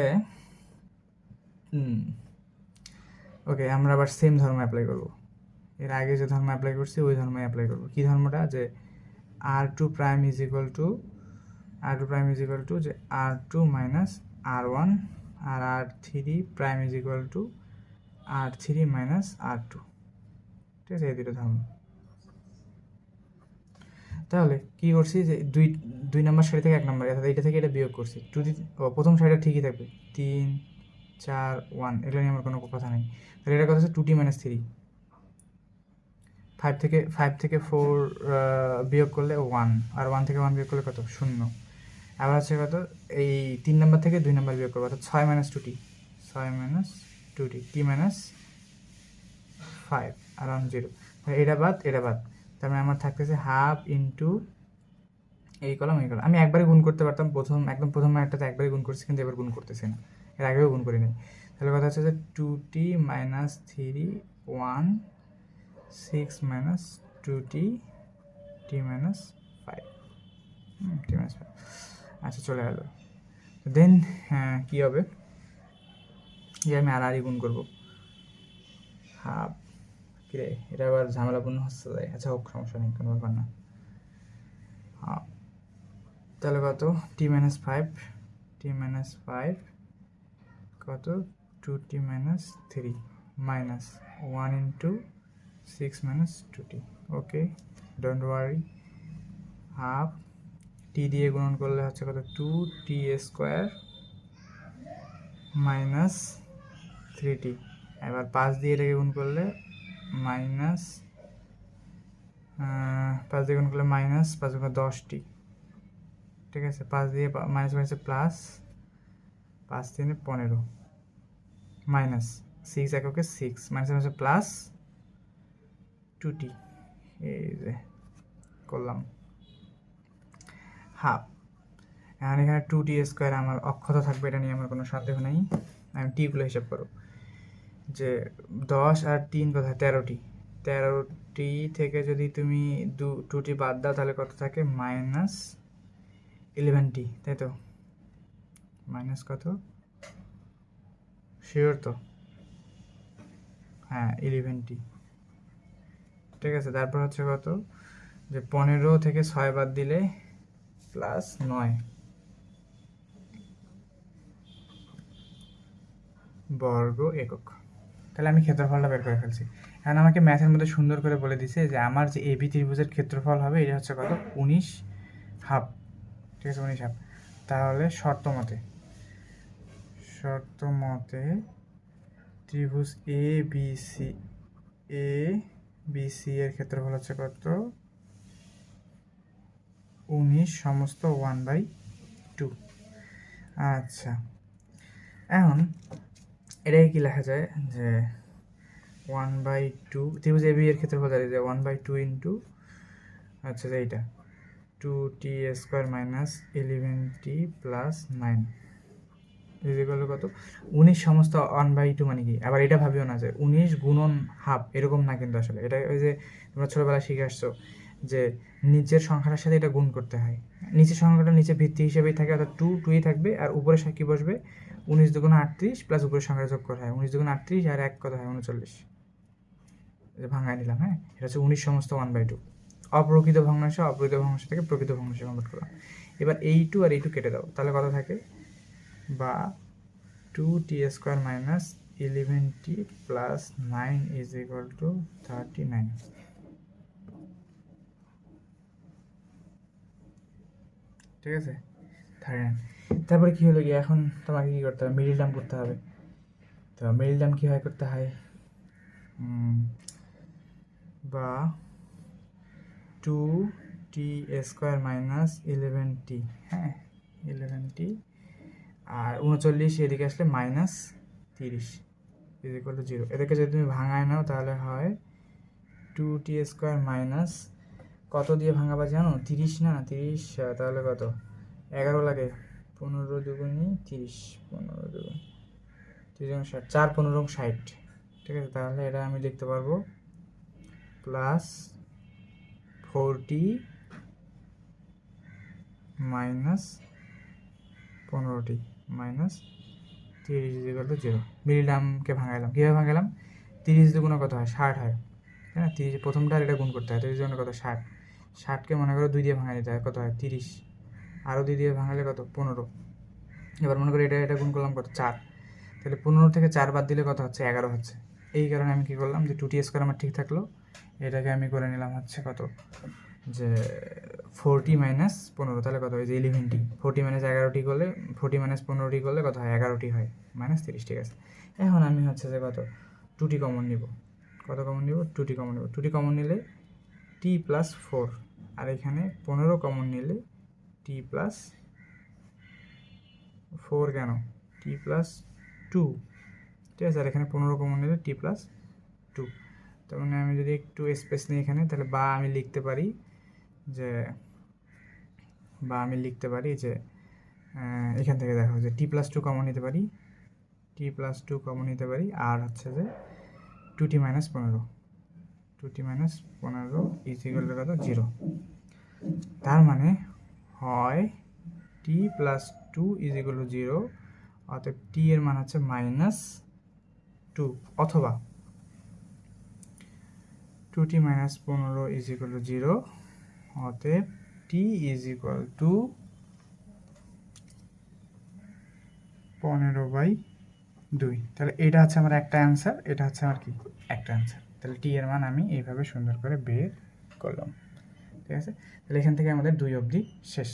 ওকে আমরা আবার সেম ধর্ম অ্যাপ্লাই করব। এর আগে যে ধর্ম অ্যাপ্লাই করছি ওই ধর্ম অ্যাপ্লাই করব। কি ধর্মটা, যে r2 prime is equal to যে r2 মাইনাস r1 আর r3 prime is equal to r3 minus r2। ঠিক আছে, এই দুটো ধর্ম। তাহলে কি করছি, যে দুই নম্বর সারি থেকে 1 নম্বর, অর্থাৎ এইটা থেকে এটা বিয়োগ করছি। প্রথম সারিটা ঠিকই থাকবে, 3 4 1, এগুলো নিয়ে আমার কোনো কথা নেই। তাহলে এটা কথা হচ্ছে 2t মাইনাস 3, 5 থেকে 4 বিয়োগ করলে 1, আর 1 থেকে 1 বিয়োগ করলে কত, 0। আবার হচ্ছে কত, এই 3 নম্বর থেকে 2 নম্বর বিয়োগ করবো, অর্থাৎ 6 minus 2t, 6 minus 2t, t minus 5 আর 1 0। এটা বাদ, তার মানে আমার থাকতেছে হাফ ইন্টু এই কলাম এই কলাম। আমি একবারে গুণ করতে পারতাম, একদম প্রথম একটাতে একবারে গুণ করছি, কিন্তু এবার গুণ করতেছি না, এর আগেও গুণ করি নাই। তাহলে কথা হচ্ছে যে 2t minus 3 1 6 minus 2t t minus 5, t minus 5। আচ্ছা চলে গেল। দেন কী হবে, আমি আর গুণ করবো, হাফ। কিরে এটা আবার ঝামেলাপূর্ণ হচ্ছে যায়। আচ্ছা হোক, সমস্যা নেই, কোনো ব্যাপার না। হাফ, তাহলে কত, টি মাইনাস 5 কত, 2t minus 3 minus 1 into 6 minus 2t। Okay, don't worry. Half, T দিয়ে গুণন করলে হচ্ছে কত, 2t স্কোয়ার মাইনাস 3t। এবার 5 দিয়ে এটাকে গুণ করলে মাইনাস, 5 দিয়ে গুণ করলে মাইনাস 5 গুণ 10t। ঠিক আছে, 5 দিয়ে মাইনাস মাইনাসে প্লাস, 5 3 15 মাইনাস 6 এককে 6 মাইনাস মাইনাসে প্লাস 2t। এই যে করলাম হাফ। এখন এখানে 2t স্কোয়ার আমার অক্ষত থাকবে, এটা নিয়ে আমার কোনো সন্দেহ নেই। আমি টিগুলো হিসাব করো, যে 10 আর 3 কোথায়, 13টি থেকে যদি তুমি 2t বাদ দাও তাহলে কত থাকে, মাইনাস 11t, তাই তো? মাইনাস কত, শিওর তো? হ্যাঁ 11t। ঠিক আছে, তারপর হচ্ছে কত, যে 15 থেকে 6 বাদ দিলে প্লাস 9 বর্গ একক। তাহলে আমি ক্ষেত্রফলটা বের করে ফেলছি। এখন আমাকে ম্যাথের মধ্যে সুন্দর করে বলে দিছে যে আমার যে এবি ত্রিভুজের ক্ষেত্রফল হবে এটা হচ্ছে কত, 19 হাফ। ঠিক আছে, 19 হাফ। তাহলে শর্ত মতে ত্রিভুজ এ বি সি এর ক্ষেত্রফল হচ্ছে কত, 19 সমস্ত 1/2। আচ্ছা, এখন এটাকে কি লেখা যায়, যে 1/2 ত্রিভুজ এবি এর ক্ষেত্রফল দাঁড়িয়ে যায় 1/2 ইন্টু আচ্ছা যে এইটা 2t square minus 11t plus 9 equal কত, 19 সমস্ত 1/2 মানে কি? আবার এটা ভাবিও না যে 19 গুণন হাফ, এরকম না কিন্তু আসলে। এটা ওই যে তোমরা ছোটোবেলায় শিখে আসছো যে নিচের সংখ্যাটার সাথে এটা গুণ করতে হয়। নিচের সংখ্যাটা নিচে ভিত্তি হিসেবেই থাকে, অর্থাৎ 2ই থাকবে, আর উপরে কি বসবে, 19 দুগুণ 38 প্লাস উপরের সংখ্যাটা যোগ করা হয়, 19 দুগুণ 38 আর 1 কত হয়, 39। ভাঙায় নিলাম। হ্যাঁ, এটা হচ্ছে 19 সমস্ত 1/2। অপ্রকৃত ভগ্নাংশ থেকে প্রকৃত ভগ্নাংশে কনভার্ট করলাম। এবার এইটু আর এইটু কেটে দাও, তাহলে কত থাকে, বা 2t square minus 11t plus 9 is equal two 39। ঠিক আছে, 39। তারপরে কি হলো গিয়ে, এখন তোমাকে কি করতে হবে, মিডিল টার্ম করতে হবে। তো মিডিল টার্ম কীভাবে করতে হয়, বা 2t স্কোয়ার মাইনাস 11t, হ্যাঁ 11t আর 39 এদিকে আসলে মাইনাস 30 ইজ ইকুয়াল টু 0। এদেরকে যদি তুমি ভাঙায় নাও তাহলে হয় 2t স্কোয়ার মাইনাস কত দিয়ে ভাঙাবা জানো? 30 না, 30 তাহলে কত? 11 লাগে। 15 দুগুণে 30, 15 দুগুণ 30 60, 4 15 60। ঠিক আছে, তাহলে এটা আমি লিখতে পারবো plus 40 minus 15 minus 30 equal to 0। মিডিলামকে ভাঙাইলাম। কীভাবে ভাঙাইলাম? 30 দুগুণে কত হয়? 60 হয়। হ্যাঁ, 30 প্রথমটা এটা গুণ করতে হয়। 30 দুগুণে কত? 60। 60কে মনে করো 2 দিয়ে ভাঙা দিতে হয়, কত হয়? 30। আরও 2 দিয়ে ভাঙালে কত? 15। এবার মনে করি এটা গুণ করলাম কত? 4। তাহলে 15 থেকে 4 বাদ দিলে কত হচ্ছে? 11 হচ্ছে। এই কারণে আমি কী করলাম, যে 2t স্কোয়ার আমার ঠিক থাকলো, এটাকে আমি করে নিলাম হচ্ছে কত, যে 40 মাইনাস 15, তাহলে কত হয়? যে 11t। 40 মাইনাস 11t করলে, 40 মাইনাস 15t করলে কত হয়? 11t হয়, মাইনাস 30। ঠিক আছে, এখন আমি হচ্ছে যে কত, 2t কমন নিব। কত কমন নিব? 2t কমন নিব। 2t কমন নিলে t প্লাস 4, আর এখানে 15 কমন নিলে t প্লাস 4, কেন? t plus 2। ঠিক আছে, আর এখানে 15 কমন নিলে t প্লাস 2। তার মানে আমি যদি একটু স্পেস নিই এখানে, তাহলে বা আমি লিখতে পারি যে এখান থেকে দেখো যে টি প্লাস 2 কমন নিতে পারি, আর হচ্ছে যে 2t minus 15, 2t minus 15 is equal to কত? 0। তার মানে হয় t plus 2 is equal to 0, অতএব t এর মান হচ্ছে মাইনাস 2, অথবা 2t minus 15 is equal to 0, অতএব t ইজ ইকুয়াল টু 15/2। তাহলে এটা হচ্ছে আমার একটা অ্যান্সার, এটা হচ্ছে আমার কি একটা অ্যান্সার। তাহলে টি এর মান আমি এইভাবে সুন্দর করে বের করলাম। ঠিক আছে, তাহলে এখান থেকে আমাদের 2 অবধি শেষ।